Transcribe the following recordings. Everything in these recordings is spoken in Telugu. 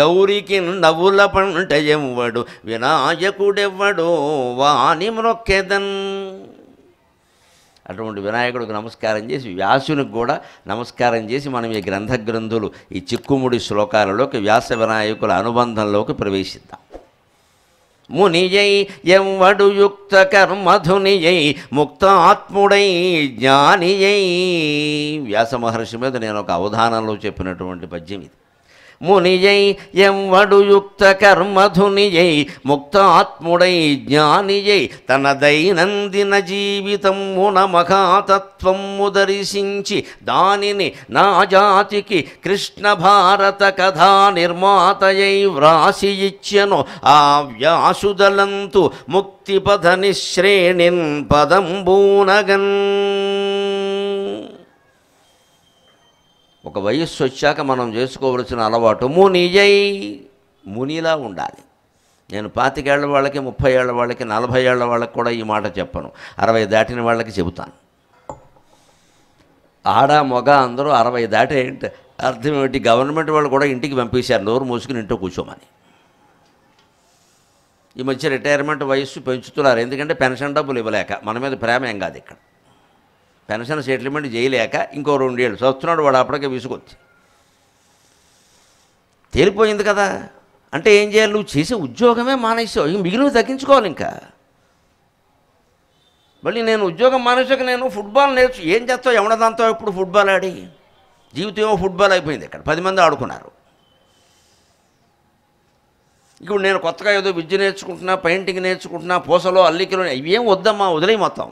గౌరికి నవ్వుల పంట ఎవ్వడు వినాయకుడెవ్వడో వాని మ్రొక్కెదన్. అటువంటి వినాయకుడికి నమస్కారం చేసి వ్యాసునికి కూడా నమస్కారం చేసి మనం ఈ గ్రంథులు ఈ చిక్కుముడి శ్లోకాలలోకి వ్యాస వినాయకుల అనుబంధంలోకి ప్రవేశిద్దాం. మునియై ఎవ్వడు యుక్త కర్మధునియై ముక్తాత్ముడై జ్ఞానియై. వ్యాస మహర్షి మీద నేను ఒక అవధానంలో చెప్పినటువంటి పద్యం ఇది. మునియై ఎవ్వడు యుక్త కర్మధునియై ముక్తాత్ముడై జ్ఞానియై తన దైనందిన జీవితమున మహాతత్వము దర్శించి దానిని నా జాతికి కృష్ణ భారత కథా నిర్మాతయై వ్రాసి ఇచ్చెను ఆ వ్యాసుదలంతు ముక్తిపథ నిశ్రేణిన్ పదంబూనగన్. ఒక వయస్సు వచ్చాక మనం చేసుకోవలసిన అలవాటు మునియై, మునిలా ఉండాలి. నేను 25 ఏళ్ల వాళ్ళకి, 30 ఏళ్ల వాళ్ళకి, 40 ఏళ్ల వాళ్ళకి కూడా ఈ మాట చెప్పను, 60 దాటిన వాళ్ళకి చెబుతాను. ఆడ మగ అందరూ 60 దాటే అర్థం ఏమిటి? గవర్నమెంట్ వాళ్ళు కూడా ఇంటికి పంపించారు నోరు మూసుకుని ఇంట్లో కూర్చోమని. ఈ మధ్య రిటైర్మెంట్ వయస్సు పెంచుతున్నారు, ఎందుకంటే పెన్షన్ డబ్బులు ఇవ్వలేక. మన మీద ప్రేమ ఏం కాదు, ఇక్కడ పెన్షన్ సెటిల్మెంట్ చేయలేక ఇంకో 2 ఏళ్ళు చస్తున్నాడు వాడు, అప్పటికే విసుకొచ్చి తేలిపోయింది కదా. అంటే ఏం చేయాలి? నువ్వు చేసే ఉద్యోగమే మానేసావు, ఇంక మిగిలినవి తగ్గించుకోవాలి. ఇంకా మళ్ళీ నేను ఉద్యోగం మానేసాక నేను ఫుట్బాల్ ఏం చేస్తావు? ఎవడదంతావు ఇప్పుడు ఫుట్బాల్ ఆడి? జీవితం ఏమో ఫుట్బాల్ అయిపోయింది. ఇక్కడ 10 మంది ఆడుకున్నారు. ఇప్పుడు నేను కొత్తగా ఏదో విద్య నేర్చుకుంటున్నా, పెయింటింగ్ నేర్చుకుంటున్నా, పూసలో అల్లికలో, ఇవేం వద్దమ్మా, వదిలేయి మొత్తం.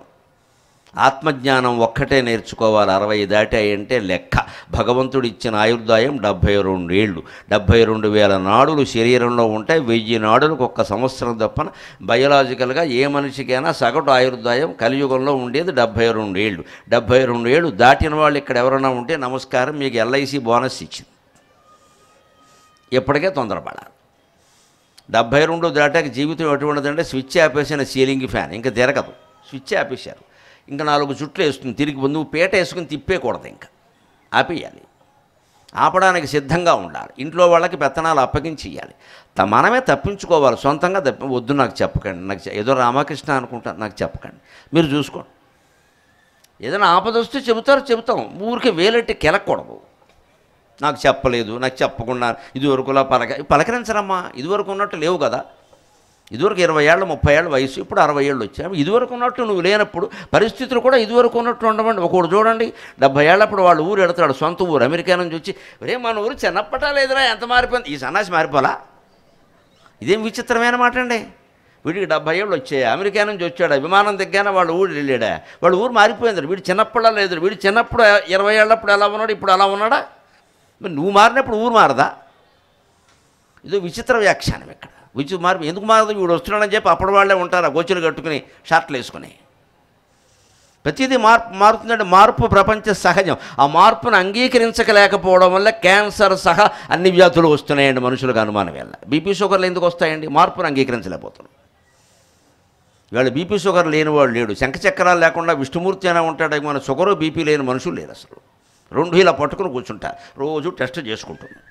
ఆత్మజ్ఞానం ఒక్కటే నేర్చుకోవాలి. 60 దాటాయంటే లెక్క. భగవంతుడు ఇచ్చిన ఆయుర్దాయం 72 ఏళ్ళు. 72,000 నాడులు శరీరంలో ఉంటాయి. 1000 నాడులకు 1 సంవత్సరం తప్పన బయలాజికల్గా ఏ మనిషికైనా సగటు ఆయుర్దాయం కలియుగంలో ఉండేది 72 ఏళ్ళు. 72 ఏళ్ళు దాటిన వాళ్ళు ఇక్కడ ఎవరైనా ఉంటే నమస్కారం, మీకు LIC బోనస్ ఇచ్చింది. ఎప్పటికే తొందరపడాలి. 72 దాటాక జీవితం ఎటువంటిదంటే స్విచ్ ఆపేసిన సీలింగ్ ఫ్యాన్, ఇంకా తిరగదు. స్విచ్ ఆపేశారు, ఇంకా 4 చుట్లు వేస్తుంది, తిరిగి నువ్వు పీట వేసుకుని తిప్పేకూడదు, ఇంకా ఆపేయాలి. ఆపడానికి సిద్ధంగా ఉండాలి. ఇంట్లో వాళ్ళకి పెత్తనాలు అప్పగించి ఇవ్వాలి. మనమే తప్పించుకోవాలి. సొంతంగా వద్దు నాకు చెప్పకండి, నాకు ఏదో రామకృష్ణ అనుకుంటాను, నాకు చెప్పకండి, మీరు చూసుకోండి. ఏదైనా ఆపదొస్తే చెబుతాం, ఊరికే వేలెట్టి కెలకూడదు. నాకు చెప్పలేదు, నాకు చెప్పకుండా ఇదివరకులా పలకరించరమ్మా. ఇదివరకు ఉన్నట్టు లేవు కదా. ఇదివరకు 20 ఏళ్ళు 30 ఏళ్ళ వయసు, ఇప్పుడు 60 ఏళ్ళు వచ్చాయి. ఇదివరకు ఉన్నట్టు నువ్వు లేనప్పుడు పరిస్థితులు కూడా ఇదివరకు ఉన్నట్టు ఉండవండి. ఒకడు చూడండి, 70 ఏళ్ళప్పుడు వాళ్ళు ఊరు ఎడతాడు, సొంత ఊరు, అమెరికా నుంచి వచ్చి, ఒరే మన ఊరు చిన్నప్పటా లేదురా, ఎంత మారిపోయింది, ఈ సన్నాసి మారిపోలా. ఇదేం విచిత్రమైన మాట అండి. వీడికి 70 ఏళ్ళు వచ్చాయి, అమెరికా నుంచి వచ్చాడు, విమానం దిగ్గానే వాళ్ళు ఊరు వెళ్ళాడా, వాళ్ళ ఊరు మారిపోయింది. వీడు చిన్నప్పుడా లేదు, వీడు చిన్నప్పుడు 20 ఏళ్ళప్పుడు ఎలా ఉన్నాడు, ఇప్పుడు అలా ఉన్నాడా? మరి నువ్వు మారినప్పుడు ఊరు మారదా? ఇదో విచిత్ర వ్యాఖ్యానం ఇక్కడ. మార్పు ఎందుకు మారదు? వీడు వస్తున్నాడని చెప్పి అప్పటి వాళ్ళే ఉంటారు, గోచులు కట్టుకుని షార్ట్లు వేసుకుని. ప్రతిదీ మారుతుందంటే మార్పు ప్రపంచ సహజం. ఆ మార్పును అంగీకరించలేకపోవడం వల్ల క్యాన్సర్ సహా అన్ని వ్యాధులు వస్తున్నాయండి మనుషులకు. అనుమానం వల్ల బీపీ షుగర్లు ఎందుకు వస్తాయండి? మార్పును అంగీకరించలేకపోతున్నాం. ఇవాళ బీపీ షుగర్ లేని వాడు లేడు. శంఖచక్రాలు లేకుండా విష్ణుమూర్తి అయినా ఉంటాడు, మన షుగరు బీపీ లేని మనుషులు లేరు అసలు. 2 ఇలా పట్టుకుని కూర్చుంటారు, రోజు టెస్ట్ చేసుకుంటున్నాం.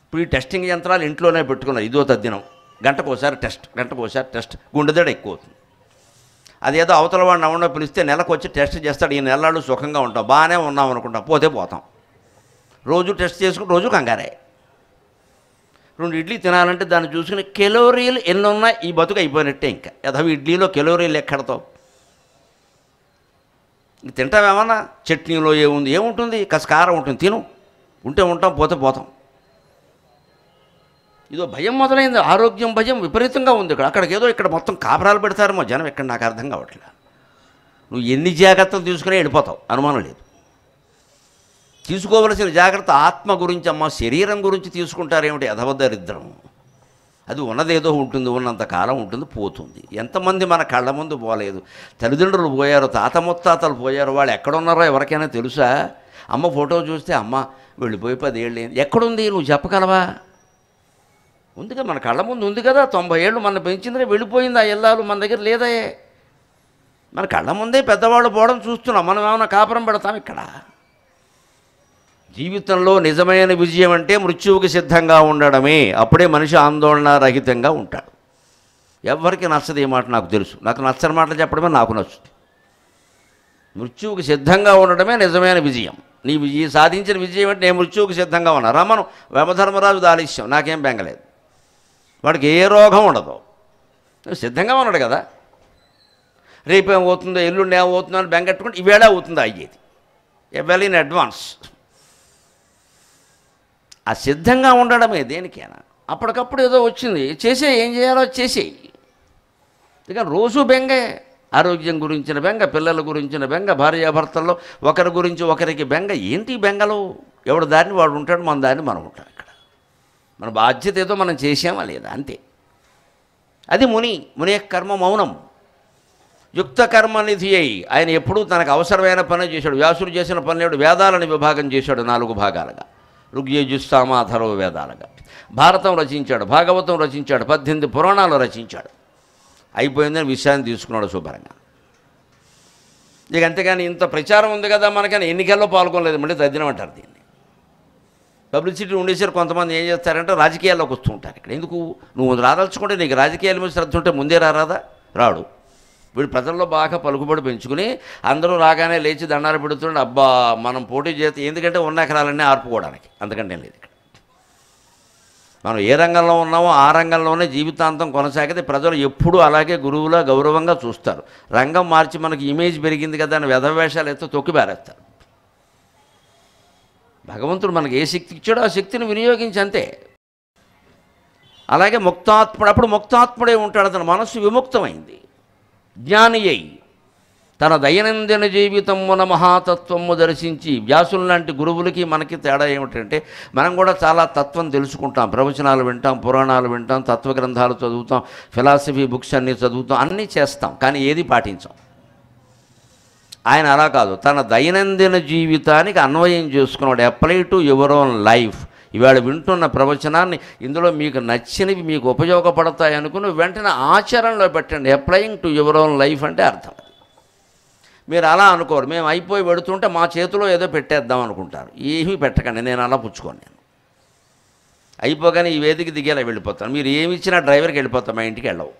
ఇప్పుడు ఈ టెస్టింగ్ యంత్రాలు ఇంట్లోనే పెట్టుకున్నారు. ఇదో తద్దినం, గంటకోసారి టెస్ట్, గుండెదడ ఎక్కువ అవుతుంది. అదేదో అవతల వాడిని అవునో పిలిస్తే నెలకు వచ్చి టెస్ట్ చేస్తాడు. ఈ నెలలు సుఖంగా ఉంటాం, బాగానే ఉన్నాం అనుకుంటాం, పోతాం. రోజు టెస్ట్ చేసుకుని రోజు కంగారే. 2 ఇడ్లీ తినాలంటే దాన్ని చూసుకుని కెలోరీలు ఎన్ని ఉన్నాయి, ఈ బతుకు అయిపోయినట్టే. ఇంకా అవి ఇడ్లీలో కెలోరీలు ఎక్కడతావు? తింటామేమన్నా? చట్నీలో ఏముంటుంది? కారం ఉంటుంది, తిను. ఉంటే ఉంటాం, పోతాం. ఇదో భయం మొదలైంది, ఆరోగ్యం భయం విపరీతంగా ఉంది ఇక్కడ. అక్కడికేదో ఇక్కడ మొత్తం కాపరాలు పెడతారేమో జనం, ఎక్కడ నాకు అర్థం కావట్లేదు. నువ్వు ఎన్ని జాగ్రత్తలు తీసుకునే వెళ్ళిపోతావు, అనుమానం లేదు. తీసుకోవలసిన జాగ్రత్త ఆత్మ గురించి అమ్మ, శరీరం గురించి తీసుకుంటారేమిటి? అధవదరిద్రం. అది ఉన్నదేదో ఉంటుంది, ఉన్నంతకాలం ఉంటుంది, పోతుంది. ఎంతమంది మన కళ్ళ ముందు పోలేదు. తల్లిదండ్రులు పోయారు, తాత ముత్తాతలు పోయారు, వాళ్ళు ఎక్కడున్నారో ఎవరికైనా తెలుసా? అమ్మ ఫోటో చూస్తే అమ్మ వెళ్ళిపోయి 10 ఏళ్ళు ఎక్కడుంది నువ్వు చెప్పగలవా? ఉందిగా, మన కళ్ళ ముందు ఉంది కదా. 90 ఏళ్ళు మన పెంచిందే, వెళ్ళిపోయింది. ఆ ఇల్లాలు మన దగ్గర లేదాయే. మన కళ్ళ ముందే పెద్దవాళ్ళు పోవడం చూస్తున్నాం. మనం ఏమైనా కాపురం పెడతాం ఇక్కడ? జీవితంలో నిజమైన విజయం అంటే మృత్యువుకి సిద్ధంగా ఉండడమే. అప్పుడే మనిషి ఆందోళన రహితంగా ఉంటాడు. ఎవరికి నచ్చదు ఈ మాట నాకు తెలుసు. నాకు నచ్చని మాటలు చెప్పడమే నాకు నచ్చుతుంది. మృత్యువుకి సిద్ధంగా ఉండడమే నిజమైన విజయం. నీ సాధించిన విజయం అంటే నేను మృత్యువుకి సిద్ధంగా ఉన్నా. రమను యమధర్మరాజు దాలిష్యం, నాకేం బెంగలేదు. వాడికి ఏ రోగం ఉండదు, సిద్ధంగా ఉన్నాడు కదా. రేపేమవుతుందో ఎల్లుండి ఏమవుతుందో అని బెంగెట్టుకుంటే ఈవేళ అవుతుందో అయ్యేది. Well in advance. ఆ సిద్ధంగా ఉండడమే దేనికైనా. అప్పటికప్పుడు ఏదో వచ్చింది చేసే, ఏం చేయాలో చేసేయి. ఇక రోజు బెంగే, ఆరోగ్యం గురించిన బెంగ, పిల్లల గురించిన బెంగ, భార్యాభర్తల్లో ఒకరి గురించి ఒకరికి బెంగ. ఏంటి బెంగలు? ఎవడు దారిని వాడు ఉంటాడు, మన దారిని మనం ఉంటాం. ఇక్కడ మన బాధ్యత ఏదో మనం చేసామా లేదా అంతే. అది ముని కర్మ మౌనం. యుక్త కర్మ నిధి అయి ఆయన ఎప్పుడూ తనకు అవసరమైన పని చేశాడు. వ్యాసుడు చేసిన పనులేడు. వేదాలను విభాగం చేశాడు 4 భాగాలుగా, ఋగ్యజుస్సామ అథర్వ వేదాలుగా. భారతం రచించాడు, భాగవతం రచించాడు, 18 పురాణాలు రచించాడు. అయిపోయిందని విషయాన్ని తీసుకున్నాడు శుభ్రంగా. ఇక అంతేగాని ఇంత ప్రచారం ఉంది కదా మనకని ఎన్నికల్లో పాల్గొనలేదు, మళ్ళీ తద్దినం అంటారు దీన్ని. పబ్లిసిటీ ఉండేసరికి కొంతమంది ఏం చేస్తారంటే రాజకీయాల్లోకి వస్తూ ఉంటారు. ఇక్కడ ఎందుకు? నువ్వు రాదలుచుకుంటే నీకు రాజకీయాల మీద శ్రద్ధ ఉంటే ముందే రారాదా? రాడు. వీడు ప్రజల్లో బాగా పలుకుబడి పెంచుకుని అందరూ రాగానే లేచి దండాలు పెడుతుండే. అబ్బా మనం పోటీ చేస్తే, ఎందుకంటే ఉన్న ఎకరాలన్నీ ఆర్పుకోవడానికి, అంతకంటే లేదు. ఇక్కడ మనం ఏ రంగంలో ఉన్నామో ఆ రంగంలోనే జీవితాంతం కొనసాగితే ప్రజలు ఎప్పుడూ అలాగే గురువులా గౌరవంగా చూస్తారు. రంగం మార్చి మనకి ఇమేజ్ పెరిగింది కదా అని వెధవేషాలు ఎత్తే తొక్కి పారేస్తారు. భగవంతుడు మనకి ఏ శక్తి ఇచ్చాడో ఆ శక్తిని వినియోగించి అంతే. అలాగే ముక్తాత్ముడు, అప్పుడు ముక్తాత్ముడే ఉంటాడు. అతని మనస్సు విముక్తమైంది. జ్ఞాని అయి తన దైనందిన జీవితమున మహాతత్వము దర్శించి, వ్యాసులు లాంటి గురువులకి మనకి తేడా ఏమిటంటే మనం కూడా చాలా తత్వం తెలుసుకుంటాం. ప్రవచనాలు వింటాం, పురాణాలు వింటాం, తత్వగ్రంథాలు చదువుతాం, ఫిలాసఫీ బుక్స్ అన్నీ చదువుతాం, అన్నీ చేస్తాం, కానీ ఏది పాటించాం. ఆయన అలా కాదు, తన దైనందిన జీవితానికి అన్వయం చేసుకున్నాడు. Apply to your own life. ఇవాళ వింటున్న ప్రవచనాన్ని ఇందులో మీకు నచ్చినవి, మీకు ఉపయోగపడతాయి అనుకుని వెంటనే ఆచరణలో పెట్టండి. Applying to your own life అంటే అర్థం. మీరు అలా అనుకోరు, మేము అయిపోయి పెడుతుంటే మా చేతిలో ఏదో పెట్టేద్దాం అనుకుంటారు. ఏమీ పెట్టకండి, నేను అలా పుచ్చుకోను. నేను అయిపోగానే ఈ వేదిక దిగేలా వెళ్ళిపోతాను. మీరు ఏమి ఇచ్చినా డ్రైవర్కి వెళ్ళిపోతాం, మా ఇంటికి వెళ్ళవు.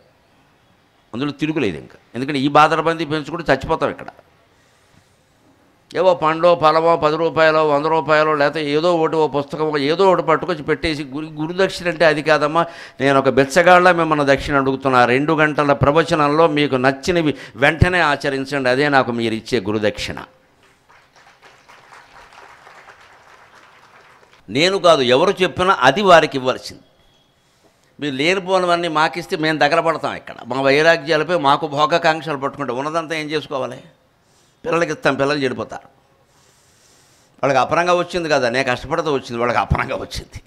అందులో తిరుగులేదు ఇంకా. ఎందుకంటే ఈ బాధరబందీ పెంచుకుంటే చచ్చిపోతాం ఇక్కడ. ఏవో పండో ఫలమో 10 రూపాయలో 100 రూపాయలో లేకపోతే ఏదో ఒకటి, ఓ పుస్తకమో ఏదో ఒకటి పట్టుకొచ్చి పెట్టేసి గురుదక్షిణ అంటే అది కాదమ్మా, నేను ఒక బెచ్చగాళ్ళ మిమ్మల్ని దక్షిణ అడుగుతున్నా. 2 గంటల ప్రవచనంలో మీకు నచ్చినవి వెంటనే ఆచరించండి, అదే నాకు మీరు ఇచ్చే గురుదక్షిణ. నేను కాదు, ఎవరు చెప్పినా అది వారికి ఇవ్వాల్సింది. మీరు లేనిపోనివన్నీ మాకిస్తే మేము దగ్గర పడతాం. ఇక్కడ మా వైరాగ్యాలపై మాకు భోగకాంక్షలు పట్టుకుంటే ఉన్నదంతా ఏం చేసుకోవాలి? పిల్లలకి ఇస్తాం, పిల్లలు చెడిపోతారు. వాళ్ళకి అపరంగా వచ్చింది కదా, నేను కష్టపడితే వచ్చింది, వాళ్ళకి అపరంగా వచ్చింది.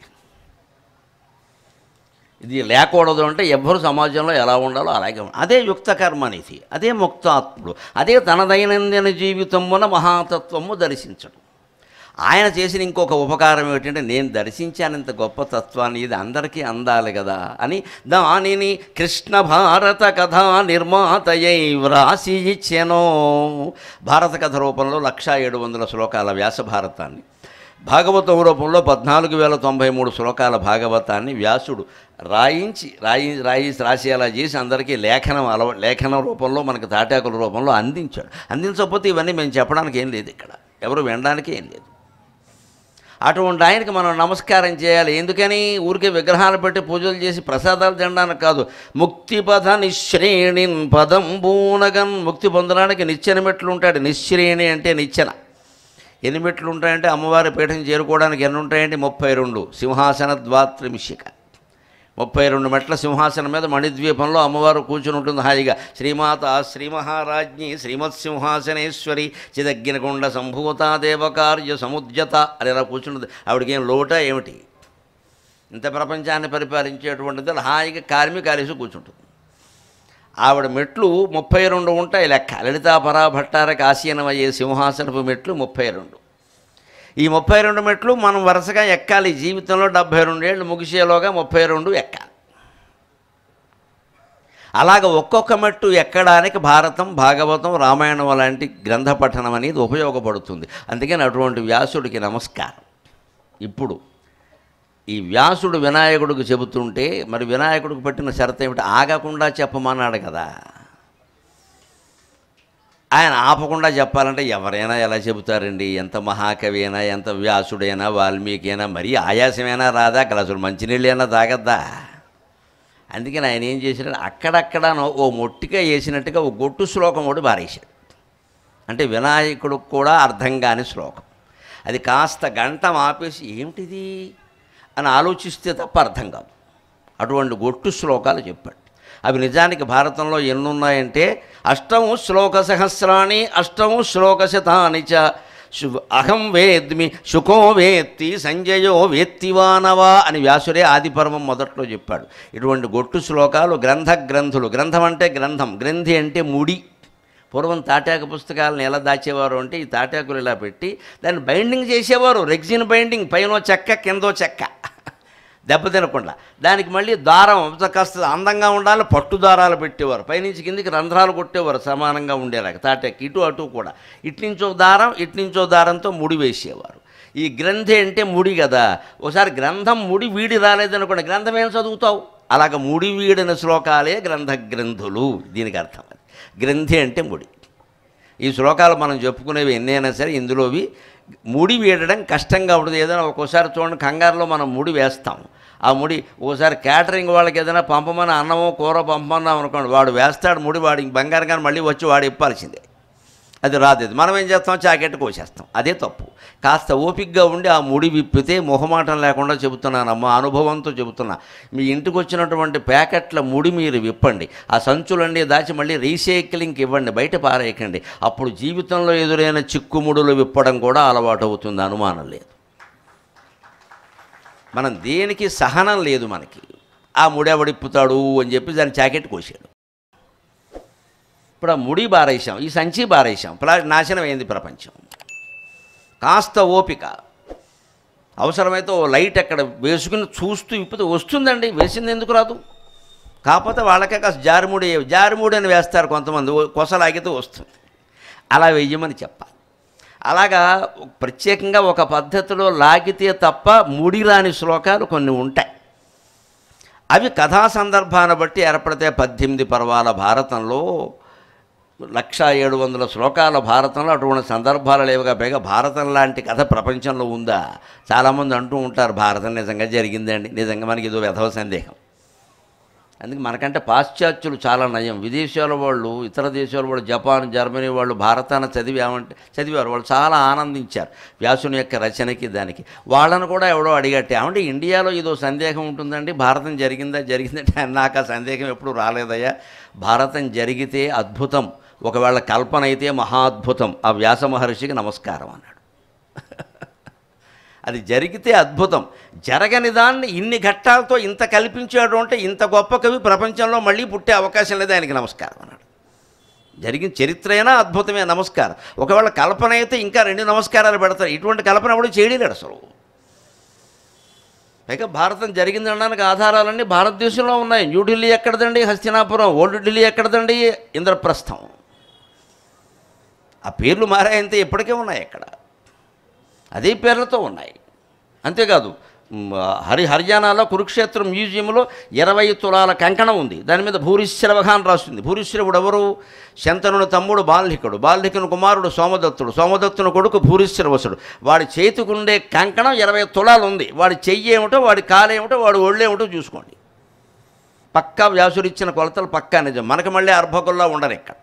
ఇది లేకూడదు అంటే ఎవ్వరు సమాజంలో ఎలా ఉండాలో అలాగే ఉండాలి. అదే యుక్త కర్మనిధి, అదే ముక్తాత్ముడు, అదే తన దైనందిన జీవితమున మహాతత్వము దర్శించడం. ఆయన చేసిన ఇంకొక ఉపకారం ఏమిటంటే, నేను దర్శించానంత గొప్ప తత్వాన్ని ఇది అందరికీ అందాలి కదా అని దానిని కృష్ణ భారత కథ నిర్మాతయై వ్రాసి ఇచ్చెనో. భారత కథ రూపంలో 1700 శ్లోకాల వ్యాస భారతాన్ని, భాగవతం రూపంలో 14,093 శ్లోకాల భాగవతాన్ని వ్యాసుడు రాసేలా చేసి అందరికీ లేఖనం రూపంలో మనకు తాటాకుల రూపంలో అందించాడు. అందించకపోతే ఇవన్నీ మేము చెప్పడానికి ఏం లేదు, ఇక్కడ ఎవరు వినడానికి ఏం లేదు. అటువంటి ఆయనకి మనం నమస్కారం చేయాలి. ఎందుకని? ఊరికే విగ్రహాలు పెట్టి పూజలు చేసి ప్రసాదాలు తినడానికి కాదు. ముక్తిపథ నిశ్రేణిన్ పదంబూనగన్, ముక్తి పొందడానికి నిచ్చెన మెట్లు ఉంటాడు. నిశ్రేణి అంటే నిచ్చెన. ఎన్ని మెట్లు ఉంటాయంటే అమ్మవారి పీఠం చేరుకోవడానికి ఎన్ని ఉంటాయంటే 32. సింహాసన ద్వాత్రిమిషిక 32 మెట్ల సింహాసనం మీద మణిద్వీపంలో అమ్మవారు కూర్చుని ఉంటుంది హాయిగా. శ్రీమాత శ్రీమహారాజ్ఞి శ్రీమత్సింహాసనేశ్వరి చిదగ్నికొండ సంభూత దేవకార్య సముద్యత అని ఇలా కూర్చున్నది. ఆవిడకేం లోట ఏమిటి? ఇంత ప్రపంచాన్ని పరిపాలించేటువంటిది హాయిగా కాలేసి కూర్చుంటుంది. ఆవిడ మెట్లు 32 ఉంటాయి లెక్క. లలితా పరాభట్టారకి ఆసీనమయ్యే సింహాసనపు మెట్లు 32. ఈ 32 మెట్లు మనం వరుసగా ఎక్కాలి. జీవితంలో 72 ఏళ్ళు ముగిసేలోగా 32 ఎక్కాలి. అలాగ ఒక్కొక్క మెట్టు ఎక్కడానికి భారతం, భాగవతం, రామాయణం లాంటి గ్రంథ పఠనం అనేది ఉపయోగపడుతుంది. అందుకని అటువంటి వ్యాసుడికి నమస్కారం. ఇప్పుడు ఈ వ్యాసుడు వినాయకుడికి చెబుతుంటే మరి వినాయకుడికి పెట్టిన షరతు ఏమిటి? ఆగకుండా చెప్పమన్నాడు కదా. ఆయన ఆపకుండా చెప్పాలంటే ఎవరైనా ఎలా చెబుతారండి? ఎంత మహాకవి అయినా, ఎంత వ్యాసుడైనా, వాల్మీకి అయినా మరీ ఆయాసమైనా రాదా? గ్లాసులు మంచినీళ్ళైనా తాగద్దా? అందుకని ఆయన ఏం చేశాడు, అక్కడక్కడ ఓ మొట్టిగా వేసినట్టుగా ఓ గొట్టు శ్లోకం ఒకటి బారేశాడు. అంటే వినాయకుడికి కూడా అర్థం కాని శ్లోకం. అది కాస్త గంటం ఆపేసి ఏమిటిది అని ఆలోచిస్తే తప్ప అర్థం కాదు. అటువంటి గొట్టు శ్లోకాలు చెప్పాడు. అవి నిజానికి భారతంలో ఎన్నున్నాయంటే అష్టము శ్లోక సహస్రాణి అష్టము శ్లోక శతాని చ అహం వేద్మి శుకో వేత్తి సంజయో వేత్తివానవా అని వ్యాసుడే ఆదిపర్వం మొదట్లో చెప్పాడు. ఇటువంటి గొట్టు శ్లోకాలు గ్రంథులు. గ్రంథం అంటే గ్రంథం, గ్రంథి అంటే ముడి. పూర్వం తాటాకు పుస్తకాలను ఎలా దాచేవారు అంటే ఈ తాటాకులు ఇలా పెట్టి దాన్ని బైండింగ్ చేసేవారు. రెగ్జిన్ బైండింగ్, పైనో చెక్క కిందో చెక్క, దెబ్బతినకుండా. దానికి మళ్ళీ దారం కాస్త అందంగా ఉండాలి, పట్టు దారాలు పెట్టేవారు. పైనుంచి కిందికి రంధ్రాలు కొట్టేవారు సమానంగా ఉండేలాగా. తాటాకు ఇటు అటు కూడా ఇట్నుంచో దారం ఇట్నుంచో దారంతో ముడి వేసేవారు. ఈ గ్రంథి అంటే ముడి కదా. ఒకసారి గ్రంథం ముడి వీడి రాలేదనుకోండి, గ్రంథం ఏం చదువుతావు? అలాగ ముడి వీడిన శ్లోకాలే గ్రంథులు. దీనికి అర్థం అది. గ్రంథి అంటే ముడి. ఈ శ్లోకాలు మనం చెప్పుకునేవి ఎన్నైనా సరే ఇందులోవి ముడి వీడడం కష్టంగా ఉంటుంది. ఏదైనా ఒక్కోసారి చూడండి, కంగారులో మనం ముడి వేస్తాం. ఆ ముడి ఓసారి క్యాటరింగ్ వాళ్ళకి ఏదైనా పంపమని అన్నమో కూర పంపమన్నాం అనుకోండి, వాడు వేస్తాడు ముడి, వాడు ఇంక బంగారు కానీ మళ్ళీ వచ్చి వాడు ఇప్పాల్సిందే. అది రాదు. మనం ఏం చేస్తాం, చాకెట్ కోసేస్తాం. అదే తప్పు. కాస్త ఓపికగా ఉండి ఆ ముడి విప్పితే మొహమాటం లేకుండా చెబుతున్నానమ్మా, అనుభవంతో చెబుతున్నా. మీ ఇంటికి వచ్చినటువంటి ప్యాకెట్ల ముడి మీరు విప్పండి, ఆ సంచులన్నీ దాచి మళ్ళీ రీసైక్లింగ్కి ఇవ్వండి, బయట పారేయకండి. అప్పుడు జీవితంలో ఎదురైన చిక్కుముడులు విప్పడం కూడా అలవాటు అవుతుంది, అనుమానం లేదు. మనం దేనికి సహనం లేదు మనకి. ఆ ముడి ఎవడిప్పుతాడు అని చెప్పి దాని జాకెట్ కోసాడు. ఇప్పుడు ఆ ముడి బారేసాం, ఈ సంచి బారేసాం, నాశనం అయింది ప్రపంచం. కాస్త ఓపిక, అవసరమైతే ఓ లైట్ అక్కడ వేసుకుని చూస్తూ విప్పితే వస్తుందండి. వేసింది ఎందుకు రాదు? కాకపోతే వాళ్ళకే కాస్త జారిముడి అని వేస్తారు కొంతమంది, కొసలాగితే వస్తుంది. అలా వెయ్యమని చెప్పాలి. అలాగా ప్రత్యేకంగా ఒక పద్ధతిలో లాగితే తప్ప ముడి రాని శ్లోకాలు కొన్ని ఉంటాయి. అవి కథా సందర్భాన్ని బట్టి ఏర్పడితే 18 పర్వాల భారతంలో 1700 శ్లోకాల భారతంలో అటువంటి సందర్భాలు లేవుగా. పైగా భారతం లాంటి కథ ప్రపంచంలో ఉందా? చాలామంది అంటూ ఉంటారు భారతం నిజంగా జరిగిందండి. నిజంగా మనకి ఇదో వ్యధవ సందేహం. అందుకే మనకంటే పాశ్చాత్యులు చాలా నయం. విదేశాల వాళ్ళు, ఇతర దేశాల వాళ్ళు, జపాన్, జర్మనీ వాళ్ళు భారతాన్ని చదివారు. వాళ్ళు చాలా ఆనందించారు వ్యాసుని యొక్క రచనకి, దానికి. వాళ్ళను కూడా ఎవడో అడిగట్టే, ఏమంటే ఇండియాలో ఇదో సందేహం ఉంటుందండి, భారతం జరిగిందంటే నాకు ఆ సందేహం ఎప్పుడు రాలేదయ్యా. భారతం జరిగితే అద్భుతం, ఒకవేళ కల్పన అయితే మహాద్భుతం. ఆ వ్యాస మహర్షికి నమస్కారం అన్నాడు. అది జరిగితే అద్భుతం, జరగని దాన్ని ఇన్ని ఘట్టాలతో ఇంత కల్పించాడు అంటే ఇంత గొప్ప కవి ప్రపంచంలో మళ్ళీ పుట్టే అవకాశం లేదు, ఆయనకి నమస్కారం అన్నాడు. జరిగిన చరిత్ర అయినా అద్భుతమే, నమస్కారం. ఒకవేళ కల్పన అయితే ఇంకా 2 నమస్కారాలు పెడతారు. ఇటువంటి కల్పన ఎవడు చేయలేడు అసలు. పైగా భారతం జరిగిందనడానికి ఆధారాలన్నీ భారతదేశంలో ఉన్నాయి. న్యూఢిల్లీ ఎక్కడదండి? హస్తినాపురం. ఓల్డ్ ఢిల్లీ ఎక్కడదండి? ఇంద్రప్రస్థం. ఆ పేర్లు మారాయంతే, ఇప్పటికే ఉన్నాయి అక్కడ, అదే పేర్లతో ఉన్నాయి. అంతేకాదు హర్యానాలో కురుక్షేత్రం మ్యూజియంలో 20 తులాల కంకణం ఉంది. దాని మీద భూరిశ్రవగా అని రాస్తుంది. భూరిశ్రవుడు ఎవరు? శంతనుని తమ్ముడు బాల్హికుడు, బాల్హికుని కుమారుడు సోమదత్తుడు, సోమదత్తుని కొడుకు భూరిశ్రవసుడు. వాడి చేతికుండే కంకణం 20 తులాలు ఉంది. వాడి చెయ్యి ఏమిటో, వాడి కాలేమిటో, వాడి ఒళ్ళేమిటో చూసుకోండి. పక్కా వ్యాసుడిచ్చిన కొలతలు పక్కా నిజం. మనకు మళ్ళీ అర్భకుల్లా ఉండరు ఇక్కడ.